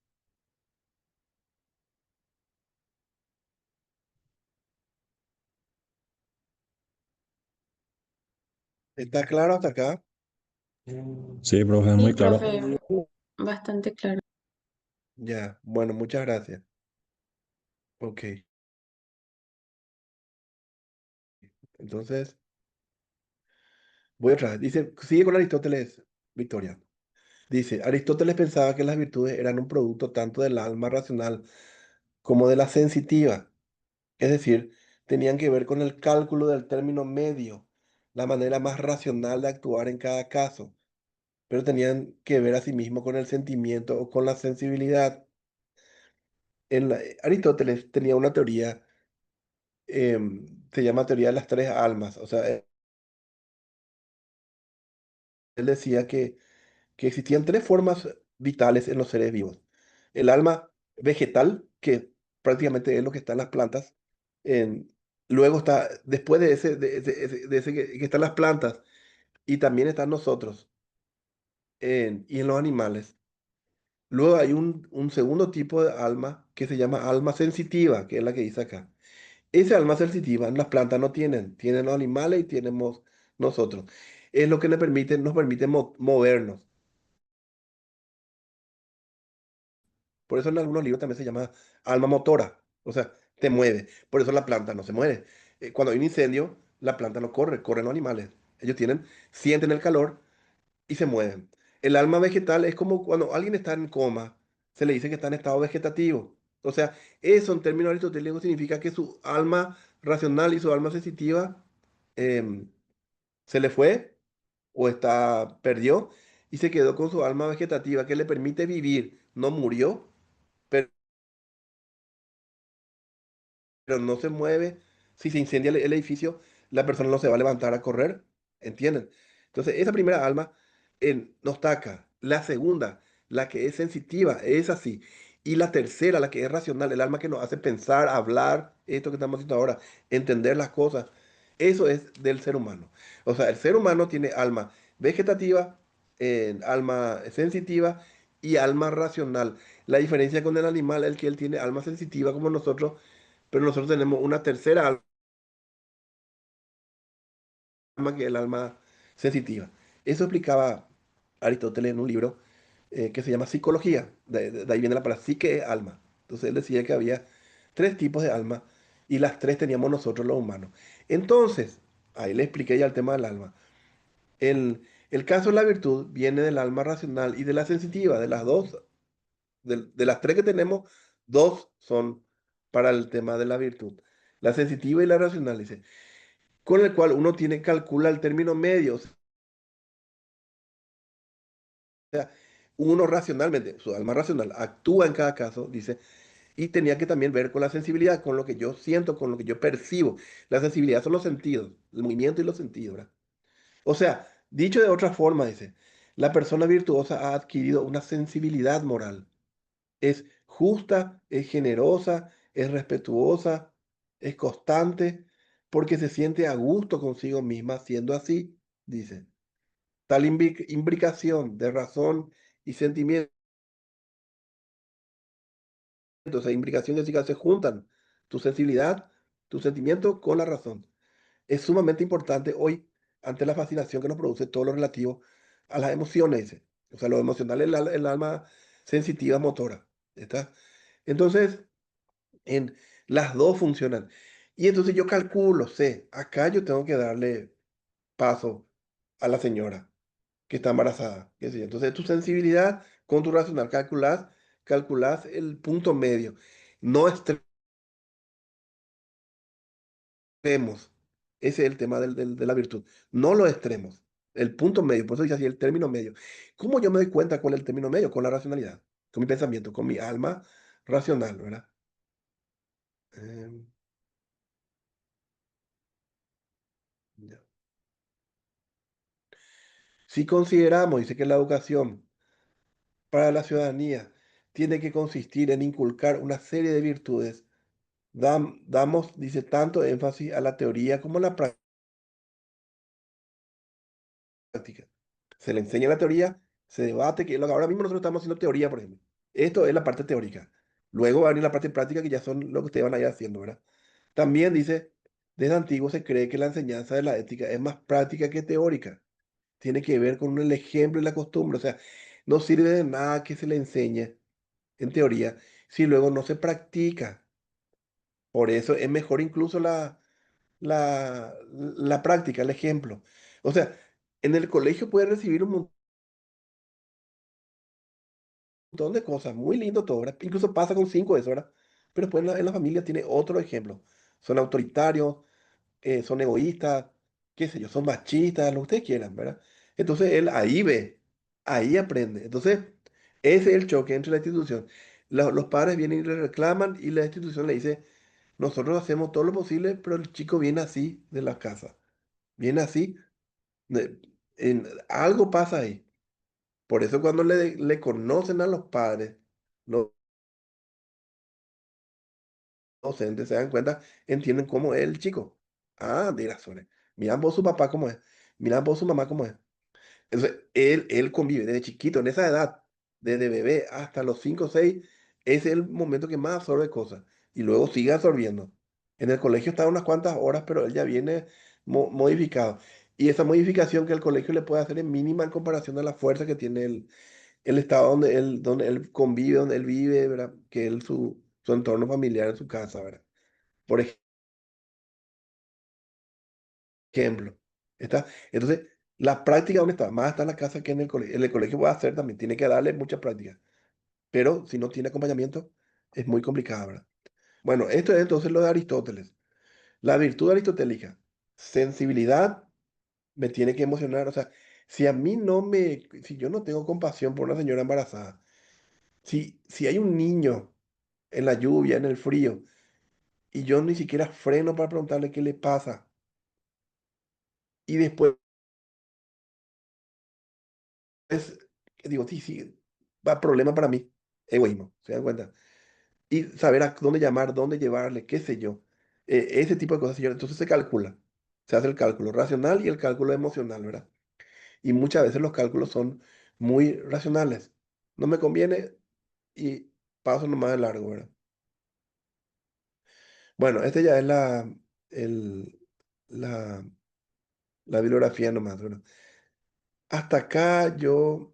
¿Está claro hasta acá? Sí, profe, Sí, muy claro. profe, bastante claro. Ya, bueno, muchas gracias. Ok, entonces voy otra vez. Dice, sigue con Aristóteles, Victoria. Dice, Aristóteles pensaba que las virtudes eran un producto tanto del alma racional como de la sensitiva. Es decir, tenían que ver con el cálculo del término medio, la manera más racional de actuar en cada caso, pero tenían que ver asimismo con el sentimiento o con la sensibilidad. Aristóteles tenía una teoría, se llama teoría de las tres almas. O sea, él decía que existían tres formas vitales en los seres vivos. El alma vegetal, que prácticamente es lo que está en las plantas. en- Luego está, después de ese que están las plantas, y también están nosotros, y en los animales. Luego hay un segundo tipo de alma que se llama alma sensitiva, que es la que dice acá. Esa alma sensitiva las plantas no tienen los animales y tenemos nosotros. Es lo que nos permite movernos. Por eso en algunos libros también se llama alma motora, o sea, te mueve. Por eso la planta no se mueve. Cuando hay un incendio, la planta no corre, corren los animales. Ellos sienten el calor y se mueven. El alma vegetal es como cuando alguien está en coma, se le dice que está en estado vegetativo. O sea, eso en términos aristotélicos significa que su alma racional y su alma sensitiva em, se le fue o perdió y se quedó con su alma vegetativa que le permite vivir. No murió, pero no se mueve. Si se incendia el edificio, la persona no se va a levantar a correr, ¿entienden? Entonces, esa primera alma nos está acá. La segunda, la que es sensitiva, es así. Y la tercera, la que es racional, el alma que nos hace pensar, hablar, esto que estamos haciendo ahora, entender las cosas. Eso es del ser humano. O sea, el ser humano tiene alma vegetativa, alma sensitiva y alma racional. La diferencia con el animal es que él tiene alma sensitiva como nosotros, pero nosotros tenemos una tercera alma que es el alma sensitiva. Eso explicaba Aristóteles en un libro que se llama Psicología. De ahí viene la palabra psique es alma. Entonces él decía que había tres tipos de alma y las tres teníamos nosotros los humanos. Entonces, ahí le expliqué ya el tema del alma. El caso de la virtud viene del alma racional y de la sensitiva, de las dos, de las tres que tenemos, dos son para el tema de la virtud. La sensitiva y la racional, dice, con el cual uno tiene que calcular el término medio. O sea, uno racionalmente, su alma racional, actúa en cada caso, dice, y tenía que también ver con la sensibilidad, con lo que yo siento, con lo que yo percibo. La sensibilidad son los sentidos, el movimiento y los sentidos, ¿verdad? O sea, dicho de otra forma, dice, la persona virtuosa ha adquirido una sensibilidad moral. Es justa, es generosa, es respetuosa, es constante, porque se siente a gusto consigo misma siendo así, dice. Tal imbricación de razón y sentimiento, o sea, imbricación significa se juntan tu sensibilidad, tu sentimiento con la razón. Es sumamente importante hoy ante la fascinación que nos produce todo lo relativo a las emociones, dice. O sea, lo emocional es el alma sensitiva motora. ¿Está? Entonces, en las dos funcionan. Y entonces yo calculo, sé, acá yo tengo que darle paso a la señora que está embarazada. Qué sé yo. Entonces, tu sensibilidad con tu racional calculas el punto medio. No extremos. Ese es el tema de la virtud. No los extremos. El punto medio. Por eso dice así, el término medio. ¿Cómo yo me doy cuenta cuál es el término medio? Con la racionalidad, con mi pensamiento, con mi alma racional, ¿verdad? Em, ya. Si consideramos, dice que la educación para la ciudadanía tiene que consistir en inculcar una serie de virtudes damos, dice, tanto énfasis a la teoría como a la práctica. Se le enseña la teoría, se debate, que es lo que ahora mismo nosotros estamos haciendo teoría, por ejemplo. Esto es la parte teórica. Luego va a venir la parte práctica, que ya son lo que ustedes van a ir haciendo, ¿verdad? También dice, desde antiguo se cree que la enseñanza de la ética es más práctica que teórica. Tiene que ver con el ejemplo y la costumbre. O sea, no sirve de nada que se le enseñe en teoría si luego no se practica. Por eso es mejor incluso la práctica, el ejemplo. O sea, en el colegio puede recibir un montón de cosas, muy lindo todo, ¿verdad? Incluso pasa con cinco de eso, ¿verdad? Pero después en la familia tiene otro ejemplo. Son autoritarios, son egoístas, qué sé yo, son machistas, lo que ustedes quieran, ¿verdad? Entonces él ahí ve, ahí aprende. Entonces, ese es el choque entre la institución. Los padres vienen y le reclaman y la institución le dice, nosotros hacemos todo lo posible, pero el chico viene así de la casa, viene así, algo pasa ahí. Por eso cuando le conocen a los padres, los docentes se dan cuenta, entienden cómo es el chico. Ah, mira, Sore, mira vos su papá cómo es, mira vos su mamá cómo es. Entonces, él convive desde chiquito, en esa edad, desde bebé hasta los 5 o 6, ese es el momento que más absorbe cosas. Y luego sigue absorbiendo. En el colegio está unas cuantas horas, pero él ya viene modificado. Y esa modificación que el colegio le puede hacer es mínima en comparación a la fuerza que tiene el estado donde él convive, donde él vive, ¿verdad? Que él, su entorno familiar en su casa, ¿verdad? Por ejemplo. ¿Está? Entonces, la práctica, ¿dónde está? Más está en la casa que en el colegio. En el colegio puede hacer también, tiene que darle mucha práctica. Pero si no tiene acompañamiento, es muy complicado, ¿verdad? Bueno, esto es entonces lo de Aristóteles. La virtud aristotélica, sensibilidad, me tiene que emocionar. O sea, si yo no tengo compasión por una señora embarazada, si hay un niño en la lluvia, en el frío, y yo ni siquiera freno para preguntarle qué le pasa, y después digo, sí, sí, va problema para mí, egoísmo, ¿se dan cuenta? Y saber a dónde llamar, dónde llevarle, qué sé yo. Ese tipo de cosas, señor. Entonces se calcula, se hace el cálculo racional y el cálculo emocional, ¿verdad? Y muchas veces los cálculos son muy racionales. No me conviene y paso nomás de largo, ¿verdad? Bueno, este ya es el, la, la bibliografía nomás, ¿verdad? Hasta acá yo,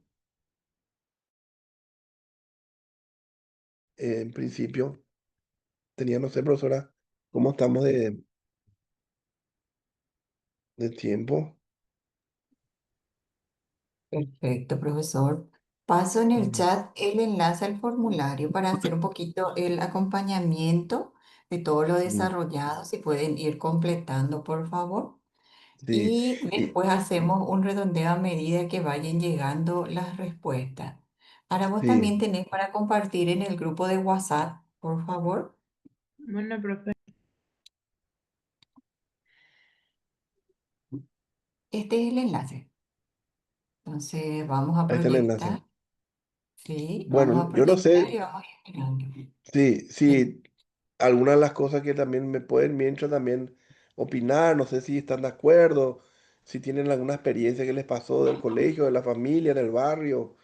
en principio, tenía, no sé, profesora, cómo estamos de tiempo. Perfecto, profesor. Paso en el Mm, chat el enlace al formulario para hacer un poquito el acompañamiento de todo lo mm, desarrollado. Si pueden ir completando, por favor. sí, Y y después hacemos un redondeo a medida que vayan llegando las respuestas. Ahora vos también sí, tenés para compartir en el grupo de WhatsApp, por favor. Bueno, profe. Este es el enlace. Entonces vamos a ahí está el enlace. proyectar. Sí, vamos Bueno, a yo no proyectar sé y vamos a ir mirando. Sí. si algunas de las cosas que también me pueden, mientras también opinar, no sé si están de acuerdo, si tienen alguna experiencia que les pasó del colegio, de la familia, del barrio,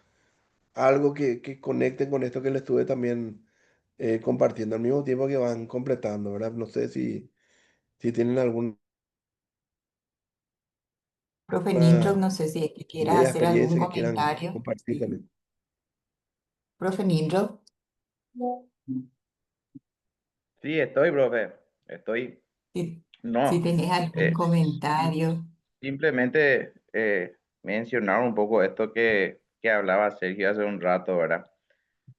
algo que conecten con esto que les estuve también compartiendo al mismo tiempo que van completando, ¿verdad? No sé si tienen alguna Profe Ninro, no sé si es que quiera idea, hacer algún experiencia que quieran comentario. compartir Sí. también. Profe Ninro, Sí, estoy, profe. Estoy. si, si No. tenés algún comentario. Simplemente mencionar un poco esto que hablaba Sergio hace un rato, ¿verdad?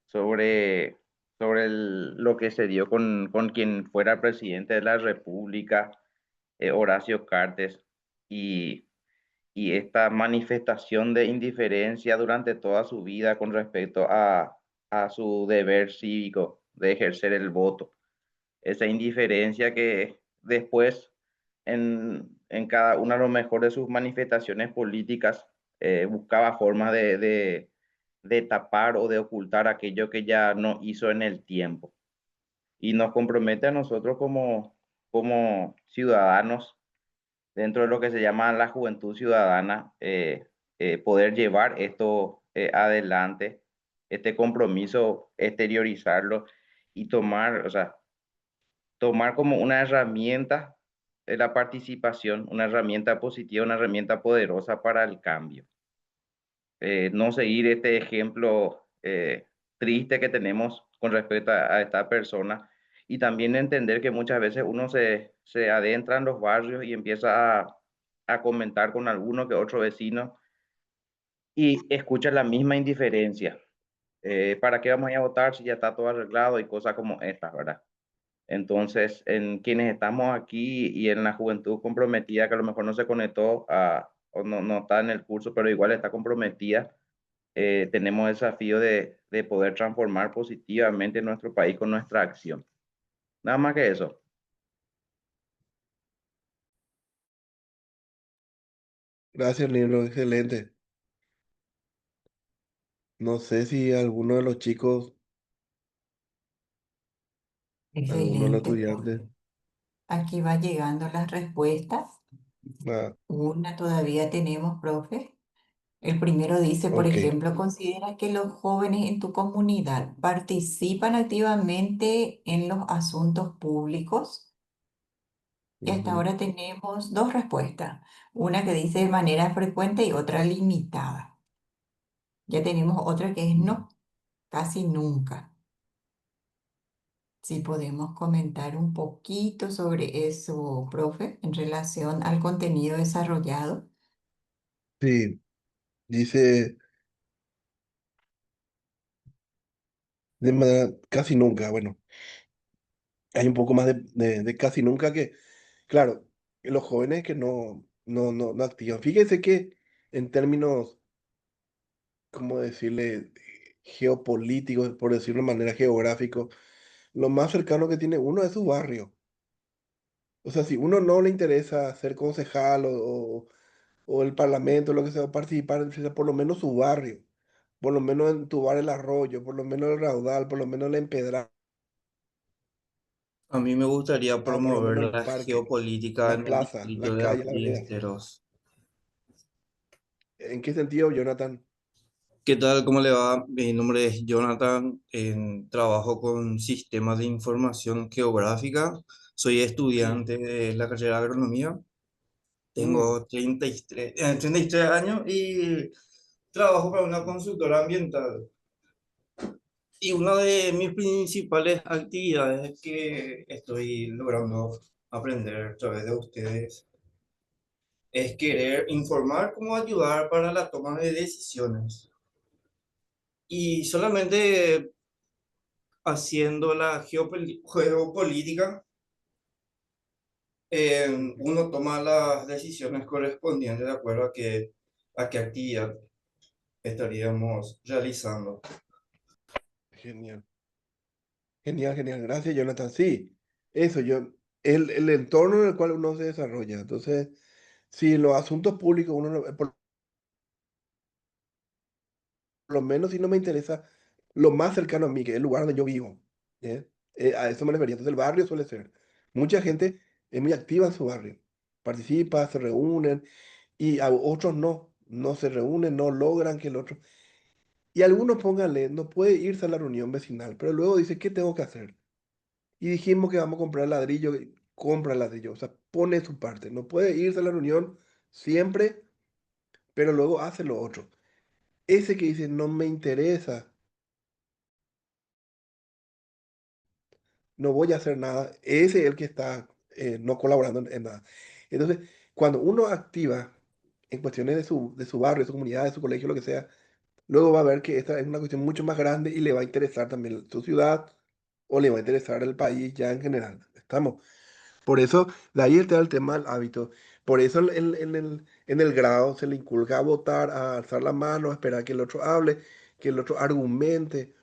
Sobre, lo que se dio con quien fuera presidente de la República, Horacio Cartes, y, y esta manifestación de indiferencia durante toda su vida con respecto a su deber cívico de ejercer el voto. Esa indiferencia que después en cada una a lo mejor de sus manifestaciones políticas buscaba formas de tapar o de ocultar aquello que ya no hizo en el tiempo. y nos compromete a nosotros como ciudadanos dentro de lo que se llama la juventud ciudadana, poder llevar esto adelante, este compromiso, exteriorizarlo y tomar, o sea, tomar como una herramienta la participación, una herramienta positiva, una herramienta poderosa para el cambio. No seguir este ejemplo triste que tenemos con respecto a esta persona y también entender que muchas veces uno se adentra en los barrios y empieza a comentar con alguno que otro vecino y escucha la misma indiferencia. ¿Para qué vamos a ir a votar si ya está todo arreglado y cosas como estas, verdad? Entonces, en quienes estamos aquí y en la juventud comprometida, que a lo mejor no se conectó o no está en el curso, pero igual está comprometida, tenemos el desafío de poder transformar positivamente nuestro país con nuestra acción. Nada más que eso. Gracias, Nilo, excelente. No sé si alguno de los chicos, alguno de los Excelente, estudiantes, profe. Aquí va llegando las respuestas. ah, Una todavía tenemos, profe. El primero dice, por ok. ejemplo, considera que los jóvenes en tu comunidad participan activamente en los asuntos públicos. Y hasta Ujú, ahora tenemos dos respuestas. Una que dice de manera frecuente y otra limitada. Ya tenemos otra que es no, casi nunca. Si podemos comentar un poquito sobre eso, profe, en relación al contenido desarrollado. sí, dice de manera casi nunca. Bueno, hay un poco más de casi nunca que, claro, los jóvenes que no activan. Fíjense que en términos, ¿cómo decirle? Geopolíticos, por decirlo de manera geográfico, lo más cercano que tiene uno es su barrio. O sea, si uno no le interesa ser concejal o el parlamento, lo que sea, participar, por lo menos su barrio, por lo menos entubar el arroyo, por lo menos el raudal, por lo menos la empedrada, A mí me gustaría por lo promover menos el la parque, geopolítica la en el plaza, distrito la de calle, la vereda. Ballesteros. ¿En qué sentido, Jonathan? ¿Qué tal? ¿Cómo le va? Mi nombre es Jonathan. Trabajo con sistemas de información geográfica. Soy Sí. estudiante de la carrera de agronomía. Mm, Tengo 33 años y trabajo para una consultora ambiental. Y una de mis principales actividades que estoy logrando aprender a través de ustedes es querer informar cómo ayudar para la toma de decisiones. Y solamente haciendo la geopolítica, uno toma las decisiones correspondientes de acuerdo a qué actividad estaríamos realizando. genial, genial, genial. Gracias, Jonathan. Sí, eso, el entorno en el cual uno se desarrolla. Entonces, si los asuntos públicos, por lo menos si no me interesa lo más cercano a mí, que es el lugar donde yo vivo. ¿Eh? A eso me refería. Entonces el barrio suele ser. Mucha gente es muy activa en su barrio. Participa, se reúnen y a otros no se reúnen, no logran que el otro... Y algunos pónganle, no puede irse a la reunión vecinal, pero luego dice, ¿qué tengo que hacer? Y dijimos que vamos a comprar ladrillo, y compra ladrillo, o sea, pone su parte. No puede irse a la reunión siempre, pero luego hace lo otro. Ese que dice, no me interesa, no voy a hacer nada, ese es el que está no colaborando en nada. Entonces, cuando uno activa en cuestiones de su barrio, de su comunidad, de su colegio, lo que sea, luego va a ver que esta es una cuestión mucho más grande y le va a interesar también su ciudad o le va a interesar el país ya en general. Estamos. Por eso, de ahí está el tema del hábito. Por eso en el grado se le inculca a votar, a alzar la mano, a esperar que el otro hable, que el otro argumente,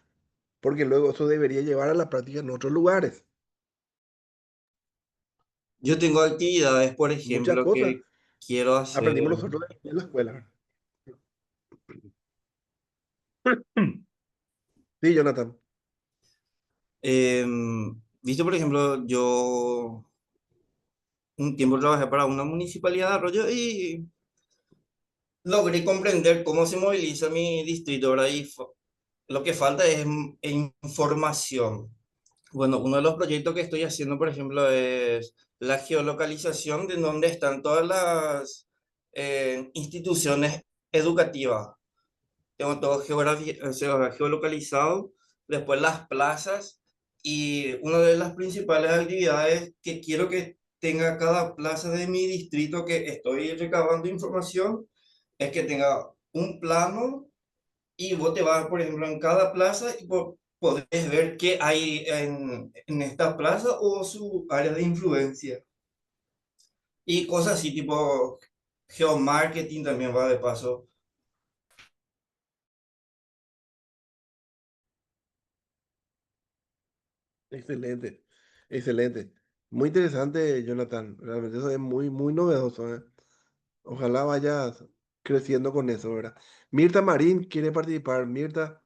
porque luego eso debería llevar a la práctica en otros lugares. Yo tengo actividades, por Muchas ejemplo, cosas que quiero hacer. aprendimos nosotros en la escuela. Sí, Jonathan. Viste, por ejemplo, yo un tiempo trabajé para una municipalidad de Arroyo y logré comprender cómo se moviliza mi distrito, ¿verdad? Lo que falta es información. Bueno, uno de los proyectos que estoy haciendo, por ejemplo, es la geolocalización de dónde están todas las instituciones educativas. Tengo todo o sea, geolocalizado, después las plazas y una de las principales actividades que quiero que tenga cada plaza de mi distrito que estoy recabando información es que tenga un plano y vos te vas, por ejemplo, en cada plaza y podés ver qué hay en esta plaza o su área de influencia. Y cosas así, tipo geomarketing también va de paso. Excelente, excelente. Muy interesante, Jonathan. Realmente eso es muy, muy novedoso, ¿eh? Ojalá vayas creciendo con eso, ¿verdad? Mirta Marín quiere participar. Mirta,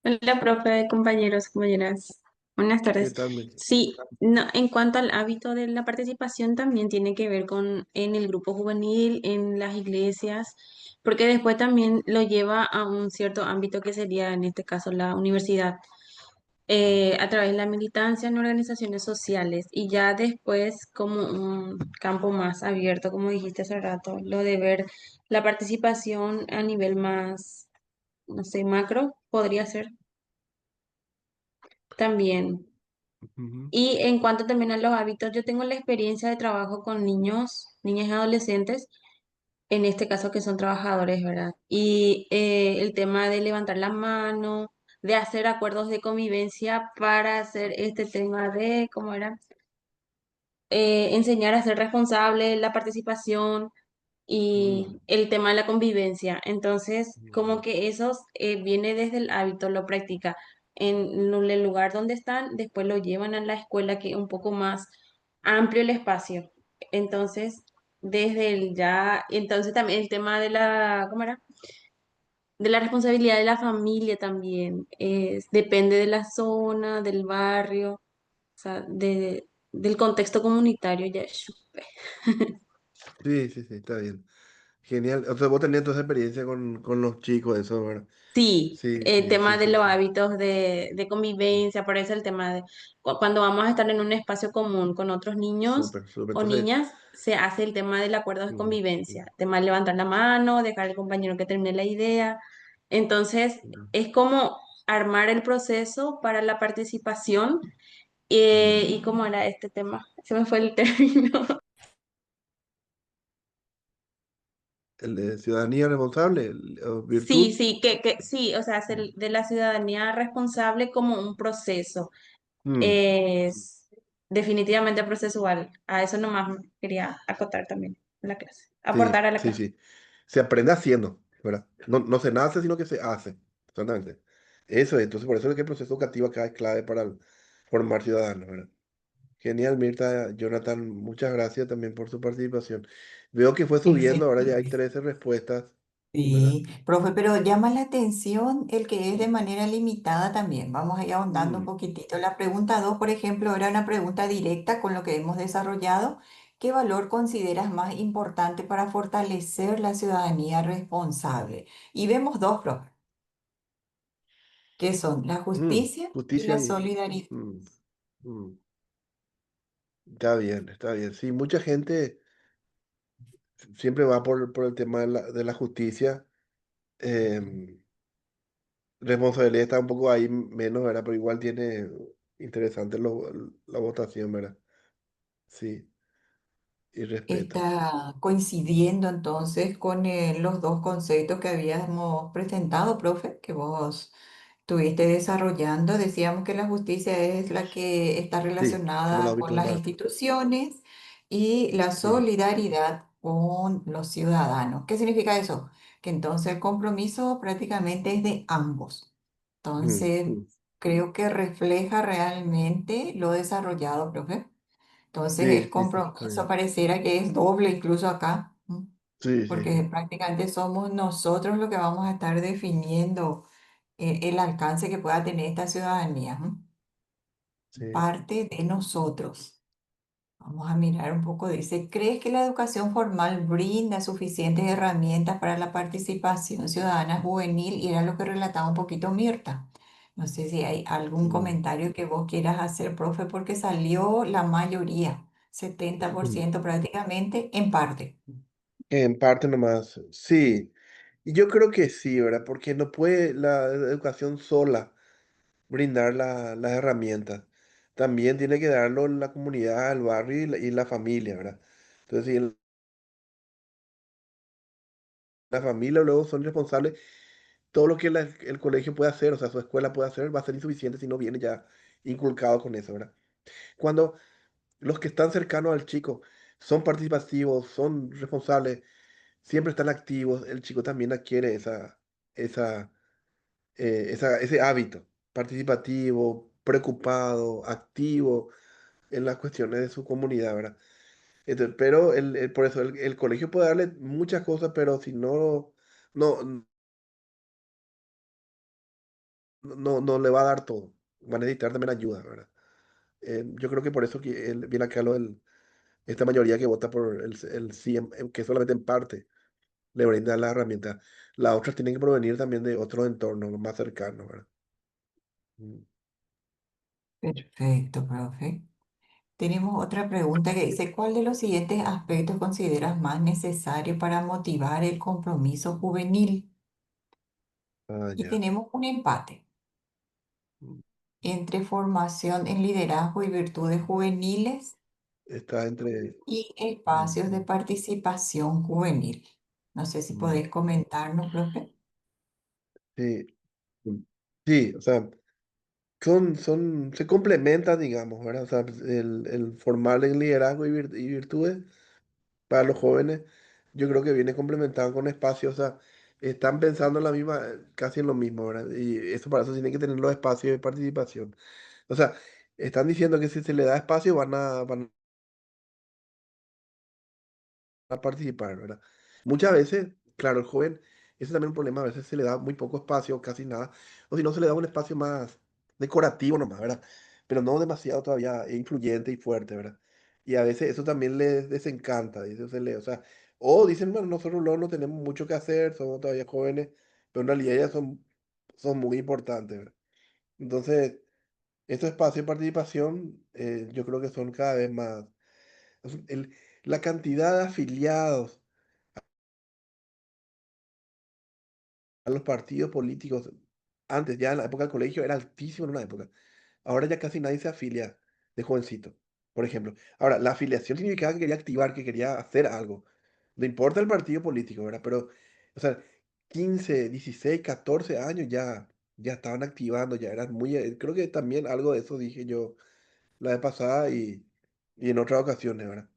Hola, profe, compañeros, compañeras. Buenas ¿qué tardes. tal, Mirta? Sí, no, en cuanto al hábito de la participación, también tiene que ver con en el grupo juvenil, en las iglesias, porque después también lo lleva a un cierto ámbito que sería, en este caso, la universidad, a través de la militancia en organizaciones sociales y ya después como un campo más abierto, como dijiste hace rato, lo de ver la participación a nivel más, no sé, macro, podría ser también. Ujú, Y en cuanto también a los hábitos, yo tengo la experiencia de trabajo con niños, niñas y adolescentes, en este caso que son trabajadores, ¿verdad? Y el tema de levantar la mano, de hacer acuerdos de convivencia para hacer este tema de, ¿cómo era? Enseñar a ser responsable, la participación y mm, el tema de la convivencia. Entonces, como mm. que eso viene desde el hábito, lo practica en el lugar donde están, después lo llevan a la escuela que es un poco más amplio el espacio. Entonces, desde el ya, entonces también el tema de la, ¿cómo era? De la responsabilidad de la familia también, depende de la zona, del barrio, o sea, del contexto comunitario, ya. Sí, sí, sí, está bien. Genial. O sea, vos tenés toda esa experiencia con los chicos, eso, ¿verdad? Sí, Sí, el sí, tema sí, de sí, los sí. hábitos de convivencia, por eso el tema de cuando vamos a estar en un espacio común con otros niños Súper, súper. o Entonces, niñas, se hace el tema del acuerdo de mm, convivencia, mm, el tema de levantar la mano, dejar al compañero que termine la idea. Entonces, mm, es como armar el proceso para la participación mm. y cómo era este tema, se me fue el término. El de ciudadanía responsable, o Sí, virtud. sí, sí, o sea, hacer Mm, de la ciudadanía responsable como un proceso. mm. Es definitivamente procesual. A eso nomás quería acotar también en la clase, Sí, aportar a la sí, clase. sí. Se aprende haciendo, ¿verdad? No, no se nace, sino que se hace. Exactamente. Eso es. Entonces, por eso es que el proceso educativo acá es clave para formar ciudadanos, ¿verdad? Genial, Mirta, Jonathan, muchas gracias también por su participación. Veo que fue subiendo, ahora ya hay Excelente. 13 respuestas, ¿verdad? Sí, profe, pero llama la atención el que es de manera limitada también. Vamos a ir ahondando un Mm, poquitito. La pregunta 2, por ejemplo, era una pregunta directa con lo que hemos desarrollado. ¿Qué valor consideras más importante para fortalecer la ciudadanía responsable? Y vemos dos, profe, que son la justicia y justicia la y... solidaridad. mm, mm, está bien, está bien. Sí, mucha gente siempre va por el tema de la justicia. em, Responsabilidad está un poco ahí menos, ¿verdad? Pero igual tiene interesante la votación, ¿verdad? Sí, y respeto. Está coincidiendo entonces con los dos conceptos que habíamos presentado, profe, que vos estuviste desarrollando. Decíamos que la justicia es la que está Sí, como el relacionada con ámbito las más. instituciones y la Sí, solidaridad con los ciudadanos. ¿Qué significa eso? Que entonces el compromiso prácticamente es de ambos. mm, Entonces, creo que refleja realmente lo desarrollado, profe. Entonces sí, el sí, sí, está compromiso bien. pareciera que es doble incluso acá, ¿m? Sí, sí, Porque prácticamente somos nosotros los que vamos a estar definiendo el alcance que pueda tener esta ciudadanía, ¿m? Sí. parte de nosotros. Vamos a mirar un poco, dice, ¿crees que la educación formal brinda suficientes herramientas para la participación ciudadana juvenil? Y era lo que relataba un poquito Mirta. No sé si hay algún Mm. comentario que vos quieras hacer, profe, porque salió la mayoría, 70% prácticamente, en parte. En parte nomás, sí. Y yo creo que sí, ¿verdad? Porque no puede la educación sola brindar las herramientas. También tiene que darlo la comunidad, el barrio y la familia, ¿verdad? Entonces, si la familia luego son responsables, todo lo que el colegio puede hacer, o sea, su escuela puede hacer, va a ser insuficiente si no viene ya inculcado con eso, ¿verdad? Cuando los que están cercanos al chico son participativos, son responsables, siempre están activos, el chico también adquiere esa, ese hábito participativo, preocupado, activo en las cuestiones de su comunidad, ¿verdad? Pero por eso el colegio puede darle muchas cosas, pero si no, no le va a dar todo. Va a necesitar también ayuda, ¿verdad? Yo creo que por eso que viene acá esta mayoría que vota por el sí, que solamente en parte le brinda la herramienta. Las otras tienen que provenir también de otros entornos más cercanos, ¿verdad? Mm. Perfecto, profe. Tenemos otra pregunta que dice, ¿cuál de los siguientes aspectos consideras más necesario para motivar el compromiso juvenil? Ah, Y ya. tenemos un empate Mm. entre formación en liderazgo y virtudes juveniles Está entre... y mm, espacios de participación juvenil. No sé si mm, podés comentarnos, profe. sí, mm, sí, o sea, se complementan, digamos, ¿verdad? O sea, pues, el formar en liderazgo y virtudes para los jóvenes, yo creo que viene complementado con espacios, o sea, están pensando en la misma, casi en lo mismo, ¿verdad? Y eso para eso tienen que tener los espacios de participación. O sea, están diciendo que si se le da espacio van a participar, ¿verdad? Muchas veces, claro, el joven, ese es también un problema, a veces se le da muy poco espacio, casi nada, o si no se le da un espacio más decorativo nomás, ¿verdad? Pero no demasiado todavía influyente y fuerte, ¿verdad? Y a veces eso también les desencanta, dice, o sea, o dicen, bueno, nosotros luego no tenemos mucho que hacer, somos todavía jóvenes, pero en realidad ya son muy importantes, ¿verdad? Entonces, estos espacios de participación, yo creo que son cada vez más, la cantidad de afiliados a los partidos políticos, antes ya en la época del colegio era altísimo en una época. Ahora ya casi nadie se afilia de jovencito, por ejemplo. Ahora, la afiliación significaba que quería activar, que quería hacer algo. No importa el partido político, ¿verdad? Pero, o sea, 15 16 14 años ya estaban activando, ya eran muy... creo que también algo de eso dije yo la vez pasada y en otras ocasiones, ¿verdad?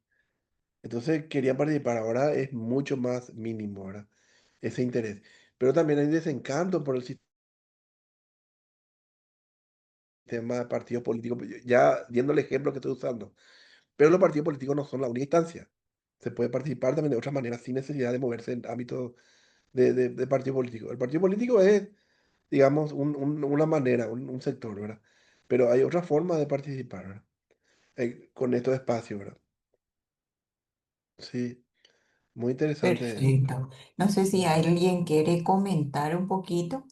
Entonces querían participar, ahora es mucho más mínimo, ¿verdad? Ese interés. Pero también hay desencanto por el sistema de partidos políticos, ya viendo el ejemplo que estoy usando. Pero los partidos políticos no son la única instancia. Se puede participar también de otras maneras sin necesidad de moverse en ámbito de partido político. El partido político es, digamos, una manera, un sector, ¿verdad? Pero hay otras formas de participar, ¿verdad? Con estos espacios, ¿verdad? Sí, muy interesante. Perfecto. No sé si alguien quiere comentar un poquito,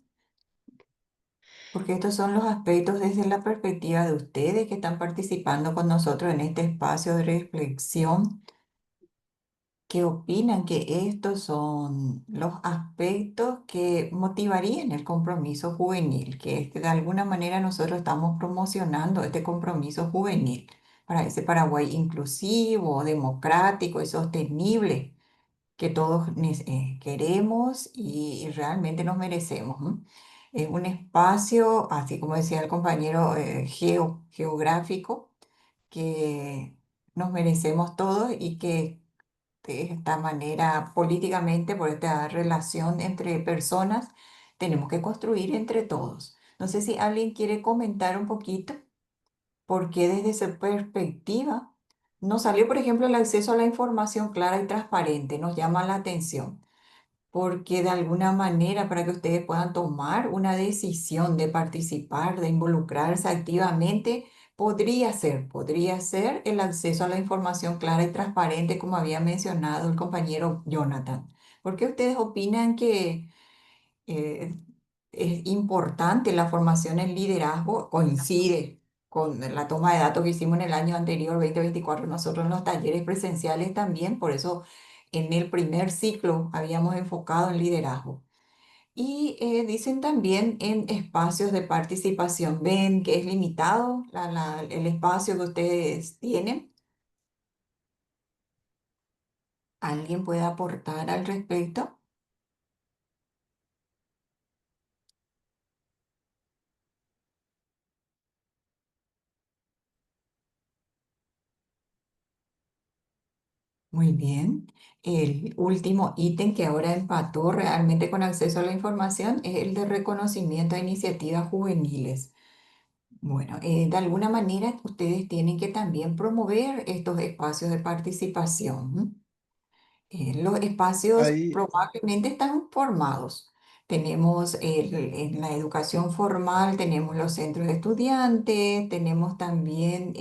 porque estos son los aspectos desde la perspectiva de ustedes que están participando con nosotros en este espacio de reflexión. ¿Qué opinan que estos son los aspectos que motivarían el compromiso juvenil? Que es que de alguna manera nosotros estamos promocionando este compromiso juvenil para ese Paraguay inclusivo, democrático y sostenible que todos queremos y realmente nos merecemos. ¿M? Es un espacio, así como decía el compañero, geográfico que nos merecemos todos y que de esta manera políticamente, por esta relación entre personas, tenemos que construir entre todos. No sé si alguien quiere comentar un poquito por qué desde esa perspectiva nos salió, por ejemplo, el acceso a la información clara y transparente, nos llama la atención porque de alguna manera para que ustedes puedan tomar una decisión de participar, de involucrarse activamente, podría ser el acceso a la información clara y transparente, como había mencionado el compañero Jonathan. ¿Por qué ustedes opinan que eh, es importante la formación en liderazgo? Coincide con la toma de datos que hicimos en el año anterior, 2024, nosotros en los talleres presenciales también, por eso en el primer ciclo habíamos enfocado en liderazgo. Y dicen también en espacios de participación. ¿Ven que es limitado el espacio que ustedes tienen? ¿Alguien puede aportar al respecto? Muy bien. El último ítem que ahora empató realmente con acceso a la información es el de reconocimiento a iniciativas juveniles. Bueno, de alguna manera ustedes tienen que también promover estos espacios de participación. Los espacios Ahí, probablemente están formados. Tenemos en la educación formal, tenemos los centros de estudiantes, tenemos también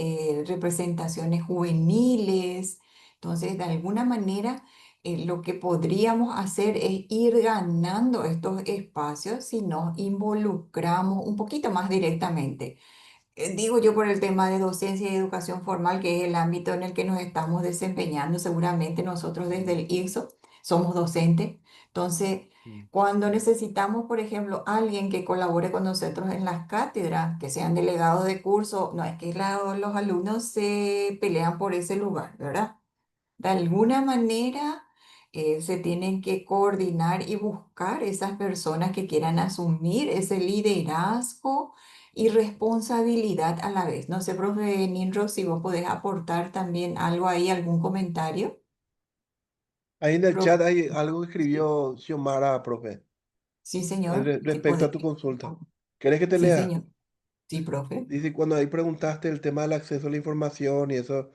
representaciones juveniles. Entonces, de alguna manera, lo que podríamos hacer es ir ganando estos espacios si nos involucramos un poquito más directamente. Digo yo por el tema de docencia y educación formal, que es el ámbito en el que nos estamos desempeñando. Seguramente nosotros desde el IRSO somos docentes. Entonces, mm, cuando necesitamos, por ejemplo, alguien que colabore con nosotros en las cátedras, que sean delegados de curso, no es que los alumnos se pelean por ese lugar, ¿verdad? De alguna manera se tienen que coordinar y buscar esas personas que quieran asumir ese liderazgo y responsabilidad a la vez. No sé, profe Ninro, si vos podés aportar también algo ahí, algún comentario. ahí en el Profe, chat hay algo que sí, escribió Xiomara, profe, sí, señor, si respecto a podés. tu consulta. ¿Querés que te Sí, lea? señor. Sí, profe. Dice, cuando ahí preguntaste el tema del acceso a la información y eso,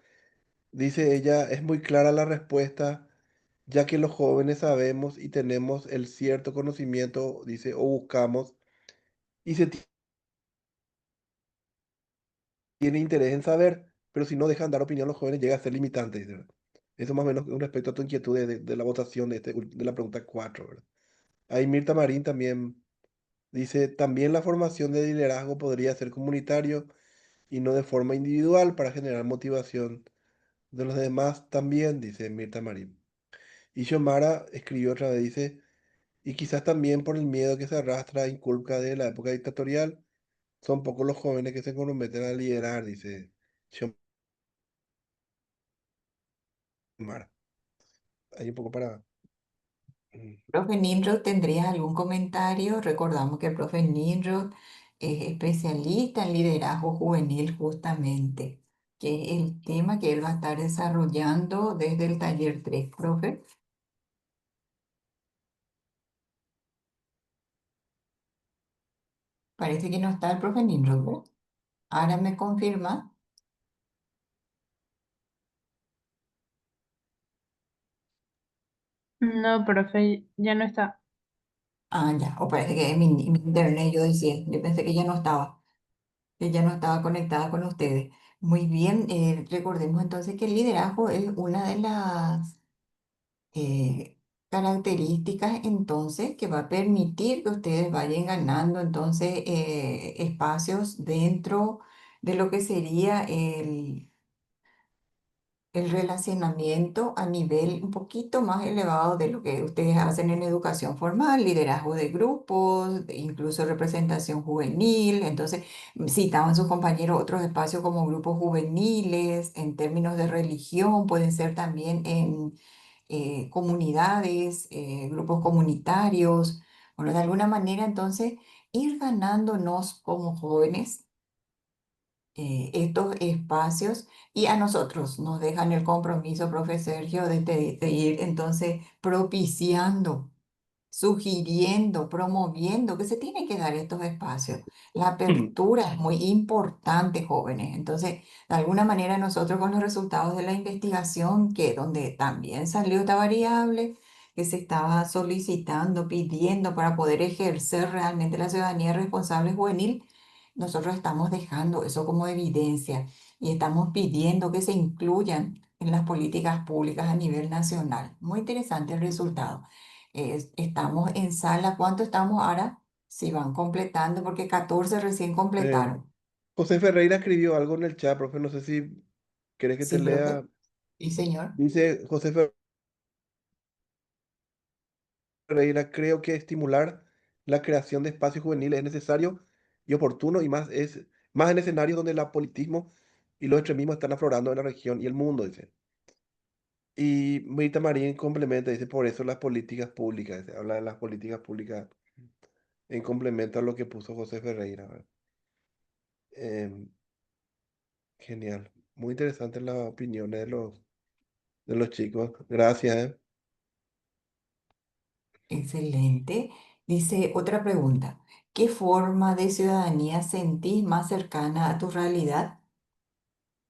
dice ella, es muy clara la respuesta, ya que los jóvenes sabemos y tenemos el cierto conocimiento, dice, o buscamos, y tiene interés en saber, pero si no dejan dar opinión los jóvenes llega a ser limitante, dice, ¿verdad? Eso más o menos con respecto a tu inquietud de la votación de la pregunta 4, ¿verdad? Ahí Mirta Marín también dice, también la formación de liderazgo podría ser comunitario y no de forma individual para generar motivación de los demás también, dice Mirta Marín. Y Xiomara escribió otra vez, dice, y quizás también por el miedo que se arrastra e inculca de la época dictatorial, son pocos los jóvenes que se comprometen a liderar, dice Xiomara. Hay un poco para... mm, Profe Nimrod, ¿tendrías algún comentario? Recordamos que el profe Nimrod es especialista en liderazgo juvenil justamente, que es el tema que él va a estar desarrollando desde el taller 3, profe. Parece que no está el profe Nimrod, ¿verdad? Ahora me confirma. No, profe, ya no está. Ah, ya, o parece que es mi internet, yo decía, yo pensé que ya no estaba conectada con ustedes. Muy bien, recordemos entonces que el liderazgo es una de las eh, características entonces que va a permitir que ustedes vayan ganando entonces espacios dentro de lo que sería el relacionamiento a nivel un poquito más elevado de lo que ustedes hacen en educación formal, liderazgo de grupos, incluso representación juvenil. Entonces, citaban sus compañeros otros espacios como grupos juveniles, en términos de religión, pueden ser también en comunidades, grupos comunitarios. Bueno, de alguna manera, entonces, ir ganándonos como jóvenes estos espacios y a nosotros nos dejan el compromiso, profe Sergio, de ir entonces propiciando, sugiriendo, promoviendo que se tienen que dar estos espacios. La apertura es muy importante, jóvenes. Entonces, de alguna manera nosotros con los resultados de la investigación, que donde también salió esta variable, que se estaba solicitando, pidiendo para poder ejercer realmente la ciudadanía responsable juvenil, nosotros estamos dejando eso como evidencia y estamos pidiendo que se incluyan en las políticas públicas a nivel nacional. Muy interesante el resultado. Estamos en sala, ¿cuánto estamos ahora? Si van completando, porque 14 recién Eh, completaron. José Ferreira escribió algo en el chat, profe, no sé si querés que te Sí, profe. lea. Sí, señor. Dice José Ferreira, creo que estimular la creación de espacios juveniles es necesario y oportuno y más en escenarios donde el apolitismo y los extremismos están aflorando en la región y el mundo, dice. Y Mirta Marín complementa, dice, por eso las políticas públicas, dice, habla de las políticas públicas en complemento a lo que puso José Ferreira, ¿verdad? Em, Genial, muy interesantes las opiniones de los chicos. Gracias, ¿eh? Excelente. Dice otra pregunta. ¿Qué forma de ciudadanía sentís más cercana a tu realidad?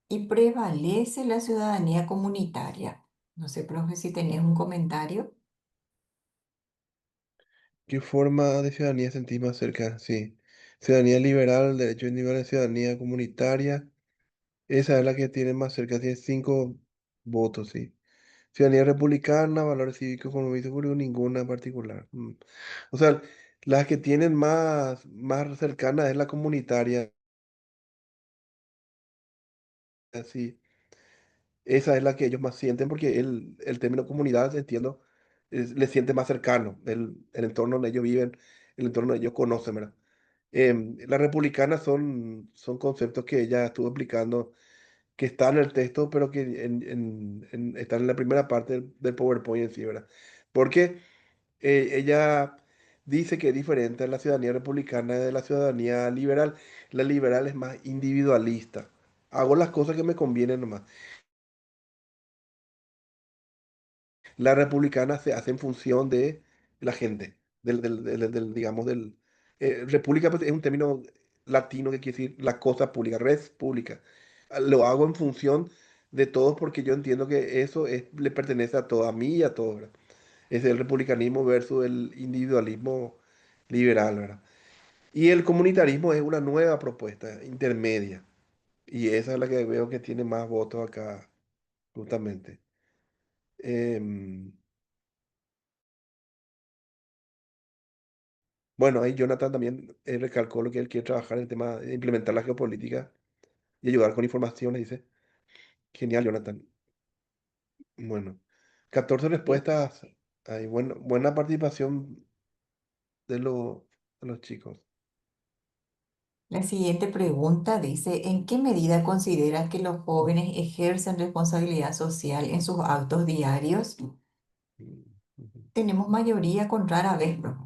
Y prevalece la ciudadanía comunitaria. No sé, profe, si tenías un comentario. ¿Qué forma de ciudadanía sentís más cerca? Sí. Ciudadanía liberal, derecho individual, ciudadanía comunitaria. Esa es la que tiene más cerca, tiene 5 votos, sí. Ciudadanía republicana, valores cívicos, compromiso público, ninguna en particular. O sea, las que tienen más cercana es la comunitaria, sí. Esa es la que ellos más sienten porque el término comunidad, entiendo, le siente más cercano, el entorno donde ellos viven, el entorno donde ellos conocen, ¿verdad? Las republicanas son conceptos que ella estuvo explicando, que están en el texto, pero que están en la primera parte del PowerPoint en sí, ¿verdad? Porque ella dice que es diferente a la ciudadanía republicana de la ciudadanía liberal. La liberal es más individualista. Hago las cosas que me convienen nomás. La republicana se hace en función de la gente, digamos, república pues, es un término latino que quiere decir la cosa pública, res pública. Lo hago en función de todos porque yo entiendo que le pertenece a todo, a mí y a todos, ¿verdad? Es el republicanismo versus el individualismo liberal, ¿verdad? Y el comunitarismo es una nueva propuesta intermedia. Y esa es la que veo que tiene más votos acá, justamente. Em, Bueno, ahí Jonathan también recalcó lo que él quiere trabajar en el tema de implementar la geopolítica y ayudar con informaciones, dice. Genial, Jonathan. Bueno, 14 respuestas. Hay buena participación de, de los chicos. La siguiente pregunta dice, ¿en qué medida consideras que los jóvenes ejercen responsabilidad social en sus actos diarios? Mm, ujú. Tenemos mayoría con rara vez, profe.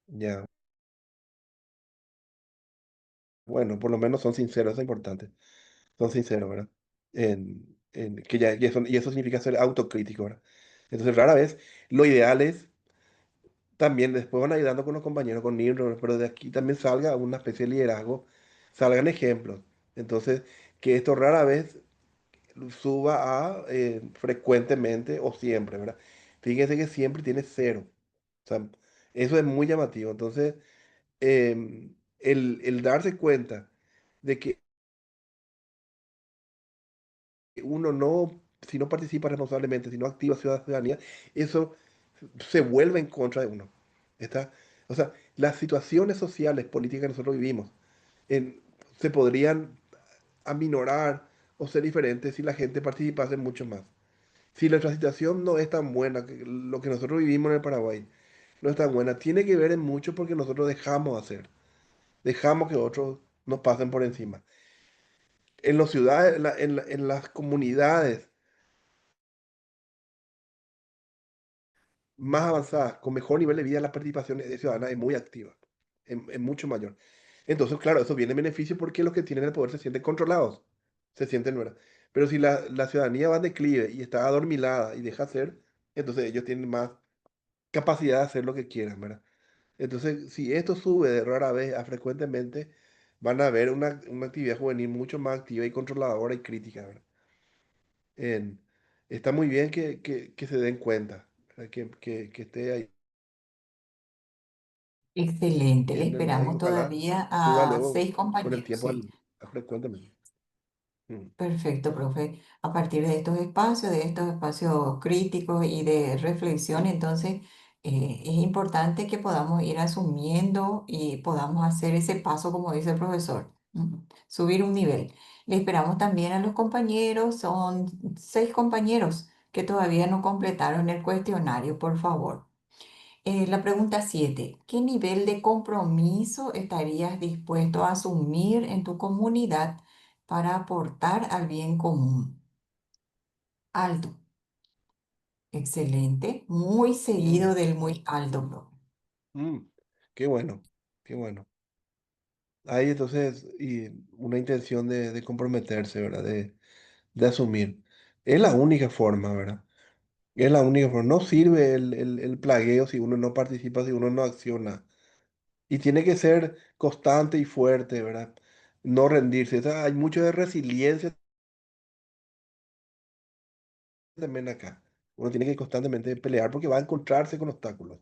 Ya, bueno, por lo menos son sinceros, eso es importante. Son sinceros, ¿verdad? Y eso significa ser autocrítico, ¿verdad? Entonces, rara vez, lo ideal es también después van ayudando con los compañeros, con Nimrod, pero de aquí también salga una especie de liderazgo, salgan ejemplos. Entonces, que esto rara vez suba a frecuentemente o siempre, ¿verdad? Fíjense que siempre tiene 0. O sea, eso es muy llamativo. Entonces, el darse cuenta de que uno no, si no participa responsablemente, si no activa ciudadanía, eso se vuelve en contra de uno. ¿Está? O sea, las situaciones sociales, políticas que nosotros vivimos en- se podrían aminorar o ser diferentes si la gente participase mucho más. Si nuestra situación no es tan buena, que lo que nosotros vivimos en el Paraguay no es tan buena, tiene que ver en mucho porque nosotros dejamos hacer, dejamos que otros nos pasen por encima. En las ciudades, en las comunidades más avanzadas, con mejor nivel de vida, la participación ciudadana es muy activa, es mucho mayor. Entonces, claro, eso viene en beneficio porque los que tienen el poder se sienten controlados, se sienten, ¿verdad? Pero si la ciudadanía va en declive y está adormilada y deja hacer, entonces ellos tienen más capacidad de hacer lo que quieran, ¿verdad? Entonces, si esto sube de rara vez a frecuentemente, van a ver una actividad juvenil mucho más activa y controladora y crítica, ¿verdad? En- Está muy bien que se den cuenta, ¿verdad? Que esté ahí. Excelente, le ¿Entendés? esperamos Ojalá todavía suba a luego seis con el compañeros, tiempo sí. frecuentemente. Mm, Perfecto, profe. A partir de estos espacios críticos y de reflexión, entonces es importante que podamos ir asumiendo y podamos hacer ese paso, como dice el profesor, subir un nivel. Le esperamos también a los compañeros, son 6 compañeros que todavía no completaron el cuestionario, por favor. La pregunta 7: ¿qué nivel de compromiso estarías dispuesto a asumir en tu comunidad para aportar al bien común? Alto, excelente, muy seguido mm, del muy alto, profe. mm. Qué bueno, qué bueno. Hay entonces una intención de comprometerse, ¿verdad? De asumir. Es la única forma, ¿verdad? Es la única forma. No sirve el plagueo si uno no participa, si uno no acciona. Y tiene que ser constante y fuerte, ¿verdad? No rendirse. O sea, hay mucho de resiliencia también acá. Uno tiene que constantemente pelear porque va a encontrarse con obstáculos.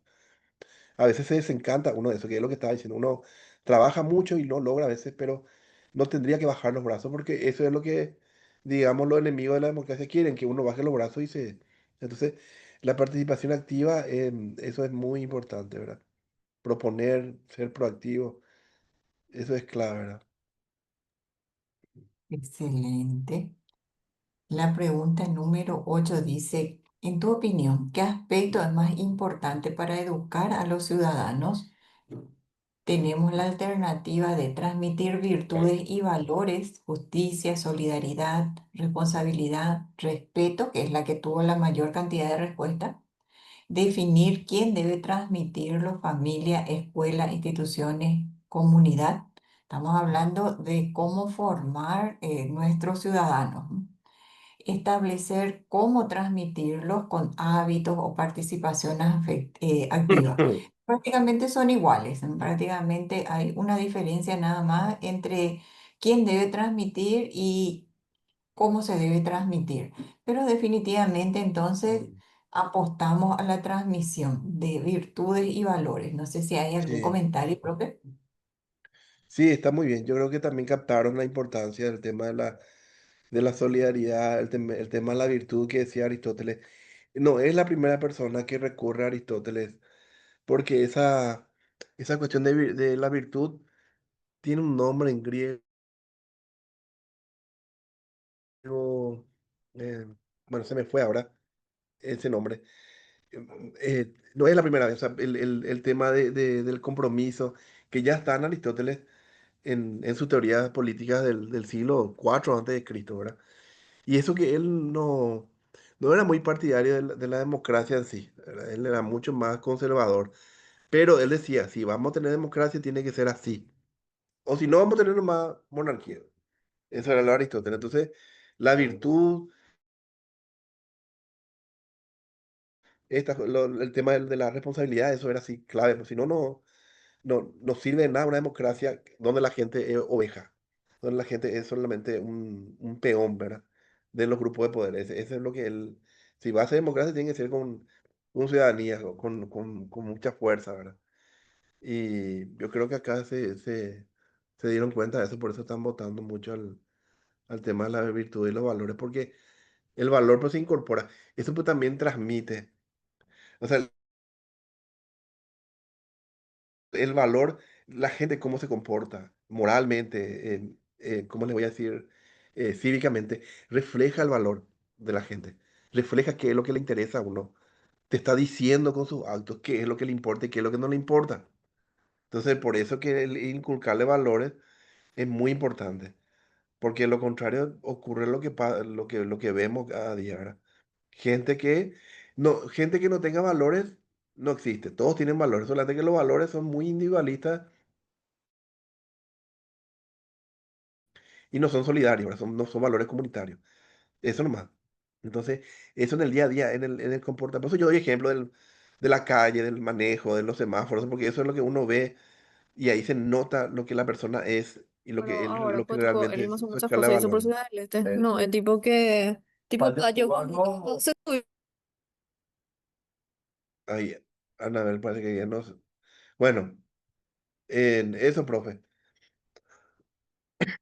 A veces se desencanta uno de eso, que es lo que estaba diciendo. Uno trabaja mucho y no logra a veces, pero no tendría que bajar los brazos porque eso es lo que, digamos, los enemigos de la democracia quieren, que uno baje los brazos y se... Entonces, la participación activa, eso es muy importante, ¿verdad? Proponer, ser proactivo, eso es clave, ¿verdad? Excelente. La pregunta número 8 dice, en tu opinión, ¿qué aspecto es más importante para educar a los ciudadanos? Tenemos la alternativa de transmitir virtudes y valores, justicia, solidaridad, responsabilidad, respeto, que es la que tuvo la mayor cantidad de respuestas. Definir quién debe transmitirlo: familia, escuela, instituciones, comunidad. Estamos hablando de cómo formar nuestros ciudadanos, ¿no? Establecer cómo transmitirlos con hábitos o participación activa. Prácticamente son iguales, ¿no? Prácticamente hay una diferencia nada más entre quién debe transmitir y cómo se debe transmitir. Pero definitivamente entonces Mm. apostamos a la transmisión de virtudes y valores. No sé si hay algún Sí, comentario propio. sí, está muy bien. Yo creo que también captaron la importancia del tema de la solidaridad, el tema de la virtud que decía Aristóteles. No, es la primera persona que recurre a Aristóteles, porque esa cuestión de la virtud tiene un nombre en griego, eh, bueno, se me fue ahora ese nombre. No es la primera vez, o sea, el tema del compromiso, que ya está en Aristóteles en su teoría política del siglo IV antes de Cristo, ¿verdad? Y eso que él no era muy partidario de la democracia en sí, ¿verdad? Él era mucho más conservador, pero él decía, si vamos a tener democracia tiene que ser así, o si no vamos a tener más monarquía. Eso era lo de Aristóteles. Entonces, la virtud, el tema de la responsabilidad, eso era así clave, porque si no, no sirve de nada una democracia donde la gente es oveja, donde la gente es solamente un peón, ¿verdad? De los grupos de poder. Ese es lo que él, si va a ser democracia, tiene que ser con ciudadanía, con mucha fuerza, ¿verdad? Y yo creo que acá se dieron cuenta de eso, por eso están votando mucho al tema de la virtud y los valores, porque el valor pues se incorpora. Eso pues también transmite. O sea, el valor, la gente cómo se comporta moralmente, ¿cómo les voy a decir? Cívicamente, refleja el valor de la gente, refleja qué es lo que le interesa a uno, te está diciendo con sus actos qué es lo que le importa y qué es lo que no le importa. Entonces, por eso que el inculcarle valores es muy importante, porque lo contrario ocurre lo que vemos cada día, ¿verdad? Gente que no tenga valores no existe, todos tienen valores, solamente que los valores son muy individualistas y no son solidarios, ¿verdad? No son valores comunitarios. Eso nomás. Entonces, eso en el día a día, en el comportamiento. Por eso yo doy ejemplo de la calle, del manejo, de los semáforos, porque eso es lo que uno ve y ahí se nota lo que la persona es y lo Bueno, que, ahora lo que pues tipo, él realmente mismo es hace su muchas escala de cosas y eso por valores. Ciudad del Este. No, es tipo que, tipo, yo cuando se Ahí, Anabel parece que ya no. Bueno. En eso, profe.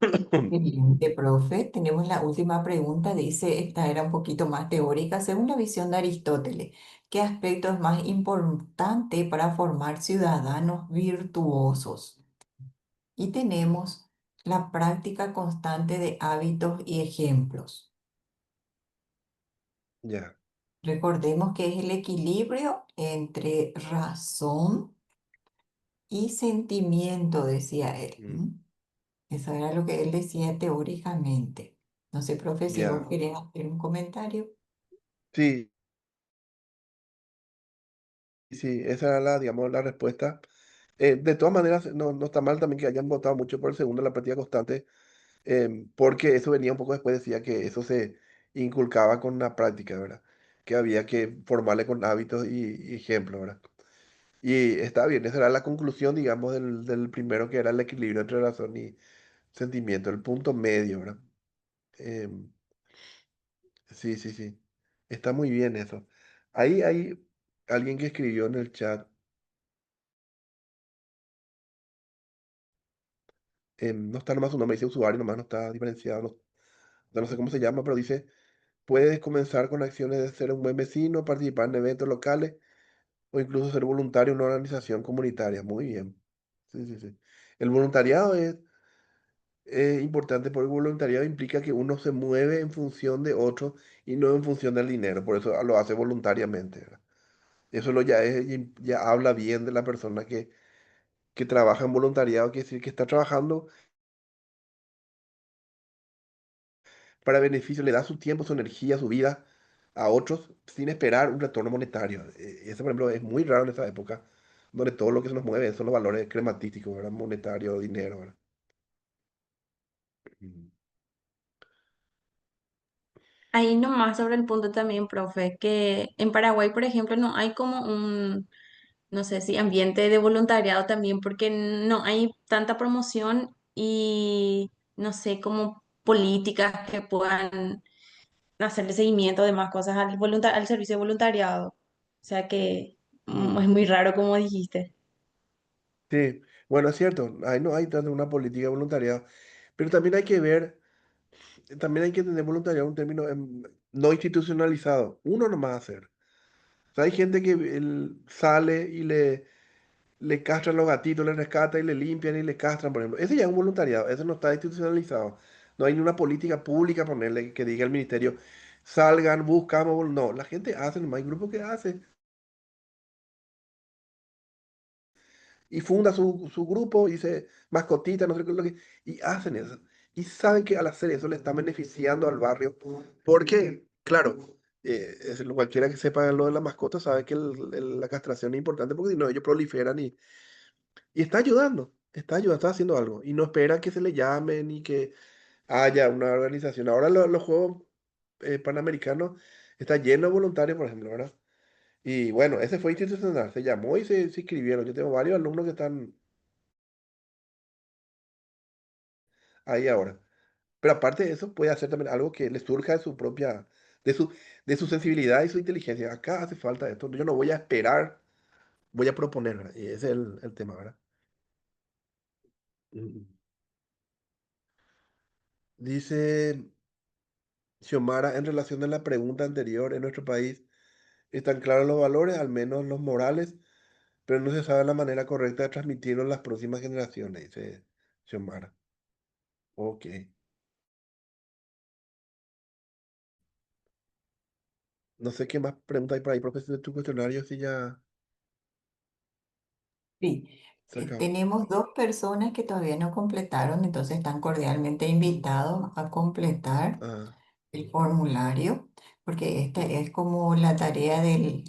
Excelente, profe. Tenemos la última pregunta. Dice, esta era un poquito más teórica. Según la visión de Aristóteles, ¿qué aspecto es más importante para formar ciudadanos virtuosos? Y tenemos la práctica constante de hábitos y ejemplos. Ya. Recordemos que es el equilibrio entre razón y sentimiento, decía él. Mm, ¿M? Eso era lo que él decía teóricamente. No sé, profe, si vos ya. querés hacer un comentario. Sí, sí, esa era la, digamos, la respuesta. De todas maneras, no está mal también que hayan votado mucho por el segundo, la práctica constante, porque eso venía un poco después, decía que eso se inculcaba con la práctica, ¿verdad? Que había que formarle con hábitos y ejemplos, ¿verdad? Y está bien, esa era la conclusión, digamos, del primero, que era el equilibrio entre razón y sentimiento, el punto medio, ¿verdad? Em, sí, sí, sí, está muy bien eso. Ahí hay alguien que escribió en el chat, no está nomás su nombre, dice usuario, nomás no está diferenciado, no sé cómo se llama, pero dice: puedes comenzar con acciones de ser un buen vecino, participar en eventos locales o incluso ser voluntario en una organización comunitaria. Muy bien. Sí, sí, sí. El voluntariado es importante, porque el voluntariado implica que uno se mueve en función de otro y no en función del dinero. Por eso lo hace voluntariamente, ¿verdad? Eso ya habla bien de la persona que trabaja en voluntariado, quiere decir que está trabajando para beneficio, le da su tiempo, su energía, su vida a otros sin esperar un retorno monetario. Eso, por ejemplo, es muy raro en esa época, donde todo lo que se nos mueve son los valores crematísticos, ¿verdad? Monetario, dinero, ¿verdad? Mm. Ahí nomás sobre el punto también, profe, que en Paraguay, por ejemplo, no hay como un, no sé si ambiente de voluntariado también, porque no hay tanta promoción y no sé, como políticas que puedan hacerle seguimiento de más cosas al servicio de voluntariado. O sea que Mm. es muy raro como dijiste. Sí, bueno, es cierto, ahí no hay tanto una política de voluntariado, pero también hay que ver, también hay que entender voluntariado un término no institucionalizado, uno nomás hacer. O sea, hay gente que sale y le castran los gatitos, le rescatan y le limpian y le castran, por ejemplo. Ese ya es un voluntariado, eso no está institucionalizado. No hay ni una política pública, ponerle, que diga el ministerio: salgan, buscamos. No, la gente hace, nomás hay grupos que hacen y funda su grupo y se mascotita, no sé qué es lo que, y hacen eso. Y saben que al hacer eso le están beneficiando al barrio, porque, claro, cualquiera que sepa lo de la mascota sabe que la castración es importante, porque si no ellos proliferan y está ayudando, está haciendo algo. Y no espera que se le llame ni que haya una organización. Ahora los Juegos Panamericanos está lleno de voluntarios, por ejemplo, ¿verdad? Y bueno, ese fue institucional, se llamó y se inscribieron. Yo tengo varios alumnos que están ahí ahora. Pero aparte de eso, puede hacer también algo que le surja de su propia, de su, de su sensibilidad y su inteligencia. Acá hace falta esto. Yo no voy a esperar, voy a proponer, ¿verdad? Y ese es el tema, ¿verdad? Mm. Dice Xiomara, en relación a la pregunta anterior, en nuestro país están claros los valores, al menos los morales, pero no se sabe la manera correcta de transmitirlos a las próximas generaciones, dice Xiomara. Ok. No sé qué más preguntas hay por ahí, profesor, de tu cuestionario, si ya Sí, se acabó. tenemos dos personas que todavía no completaron, entonces están cordialmente invitados a completar Ah, el formulario, porque esta es como la tarea de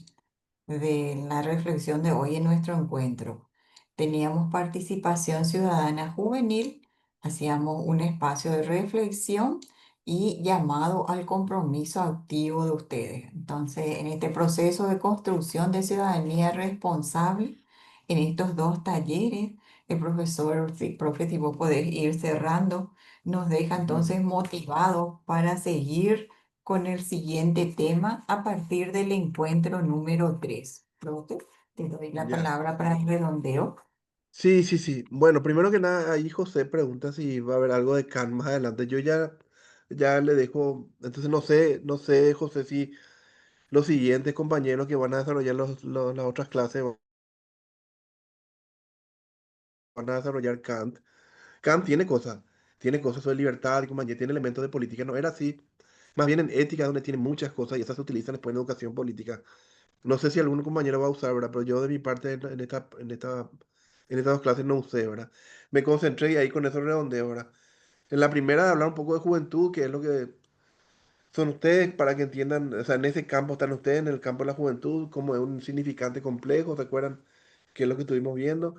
la reflexión de hoy en nuestro encuentro. Teníamos participación ciudadana juvenil, hacíamos un espacio de reflexión y llamado al compromiso activo de ustedes. Entonces, en este proceso de construcción de ciudadanía responsable, en estos dos talleres, el profesor, sí, profe, si vos podés ir cerrando, nos deja mm, entonces motivados para seguir con el siguiente tema a partir del encuentro número 3. Profe, te doy la ya. palabra para el redondeo. Sí, sí, sí. Bueno, primero que nada, ahí José pregunta si va a haber algo de Kant más adelante. Yo ya le dejo, entonces no sé, José, si los siguientes compañeros que van a desarrollar las otras clases van a desarrollar Kant. Kant tiene cosas sobre libertad y compañía, tiene elementos de política. No era así. Más bien en ética, donde tiene muchas cosas y esas se utilizan después en educación política. No sé si algún compañero va a usar, ¿verdad? Pero yo de mi parte en estas dos clases no usé, ¿verdad? Me concentré y ahí con eso redondeo, ¿verdad? En la primera de hablar un poco de juventud, que es lo que son ustedes, para que entiendan, o sea, en ese campo están ustedes, en el campo de la juventud, como es un significante complejo, ¿se acuerdan? Que es lo que estuvimos viendo.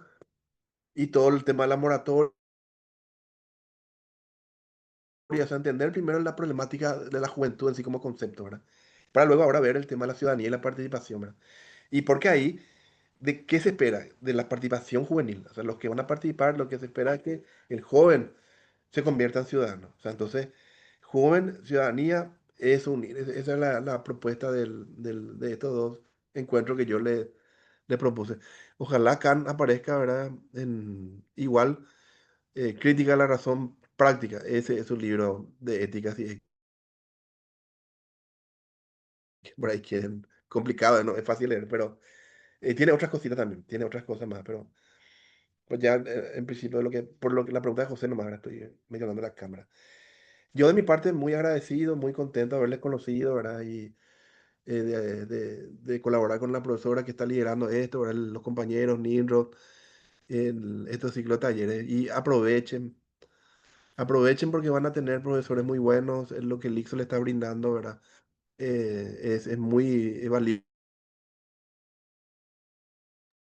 Y todo el tema de la moratoria, o sea, entender primero la problemática de la juventud en sí como concepto, ¿verdad? Para luego ahora ver el tema de la ciudadanía y la participación, ¿verdad? Y porque ahí, ¿de qué se espera? De la participación juvenil. O sea, los que van a participar, lo que se espera es que el joven se convierta en ciudadano. O sea, entonces, joven, ciudadanía, es unir. Esa es la propuesta de estos dos encuentros que yo le propuse. Ojalá Kant aparezca, ¿verdad? Igual, Crítica a la razón práctica. Ese es un libro de ética, así que por ahí que es complicado, no es fácil leer, pero tiene otras cositas también, tiene otras cosas más, pero pues ya en principio por lo que la pregunta de José nomás ahora estoy mencionando la cámara. Yo de mi parte muy agradecido, muy contento de haberles conocido, ¿verdad? Y de colaborar con la profesora que está liderando esto, ¿verdad? Los compañeros, Nimrod, en estos ciclos de talleres. Y aprovechen porque van a tener profesores muy buenos, es lo que el ICSO le está brindando, ¿verdad? Es muy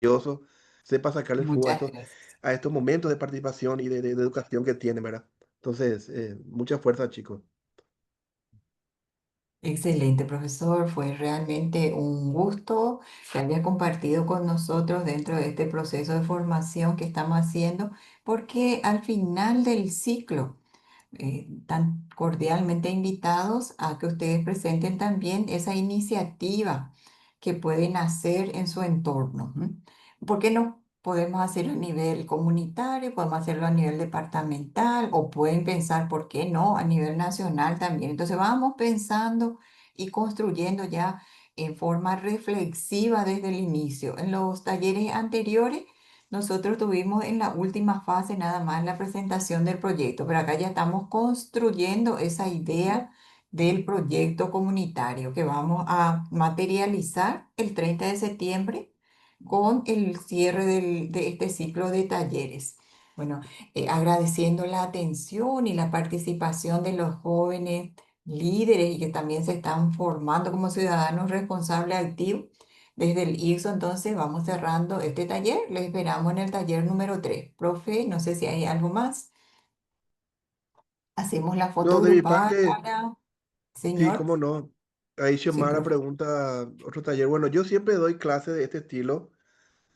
valioso, sepa sacarle el jugo a Muchas estos, gracias. a estos momentos de participación y de educación que tiene, ¿verdad? Entonces, mucha fuerza, chicos. Excelente, profesor. Fue realmente un gusto que haya compartido con nosotros dentro de este proceso de formación que estamos haciendo, porque al final del ciclo tan cordialmente invitados a que ustedes presenten también esa iniciativa que pueden hacer en su entorno. ¿M? ¿Por qué no podemos hacerlo a nivel comunitario, podemos hacerlo a nivel departamental o pueden pensar, ¿por qué no?, a nivel nacional también? Entonces vamos pensando y construyendo ya en forma reflexiva desde el inicio. En los talleres anteriores nosotros tuvimos en la última fase nada más la presentación del proyecto, pero acá ya estamos construyendo esa idea del proyecto comunitario que vamos a materializar el 30 de septiembre con el cierre de este ciclo de talleres. Bueno, agradeciendo la atención y la participación de los jóvenes líderes y que también se están formando como ciudadanos responsables activos. Desde el IRSO, entonces, vamos cerrando este taller. Les esperamos en el taller número 3. Profe, no sé si hay algo más. Hacemos la foto No, de mi grupal parte, para... sí, Señor. cómo no. Ahí Sí, Xiomara profe. pregunta otro taller. Bueno, yo siempre doy clases de este estilo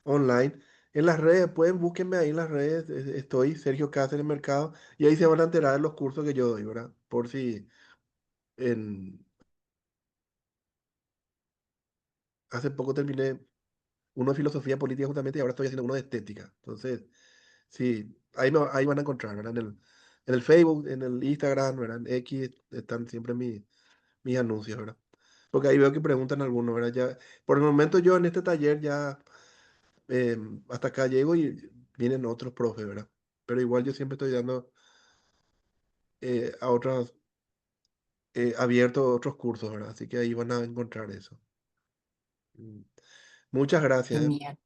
online. En las redes, pueden búsquenme ahí en las redes. Estoy Sergio Cáceres Mercado y ahí se van a enterar de los cursos que yo doy, ¿verdad? Por si en, hace poco terminé uno de filosofía política justamente y ahora estoy haciendo uno de estética. Entonces, sí, ahí van a encontrar, ¿verdad? En el Facebook, en el Instagram, ¿verdad? En X están siempre mis anuncios, ¿verdad? Porque ahí veo que preguntan algunos, ¿verdad? Ya, por el momento yo en este taller ya hasta acá llego y vienen otros profes, ¿verdad? Pero igual yo siempre estoy dando a otros, abierto a otros cursos, ¿verdad? Así que ahí van a encontrar eso. Mm. Muchas gracias, ¿eh? Genial.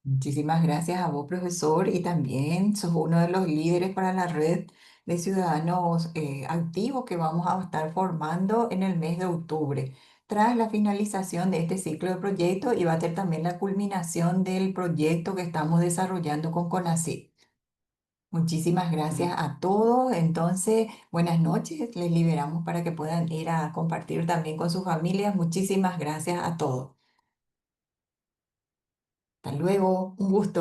Muchísimas gracias a vos, profesor, y también sos uno de los líderes para la red de ciudadanos activos que vamos a estar formando en el mes de octubre, tras la finalización de este ciclo de proyectos y va a ser también la culminación del proyecto que estamos desarrollando con CONACYT. Muchísimas gracias a todos. Entonces, buenas noches. Les liberamos para que puedan ir a compartir también con sus familias. Muchísimas gracias a todos. Hasta luego. Un gusto.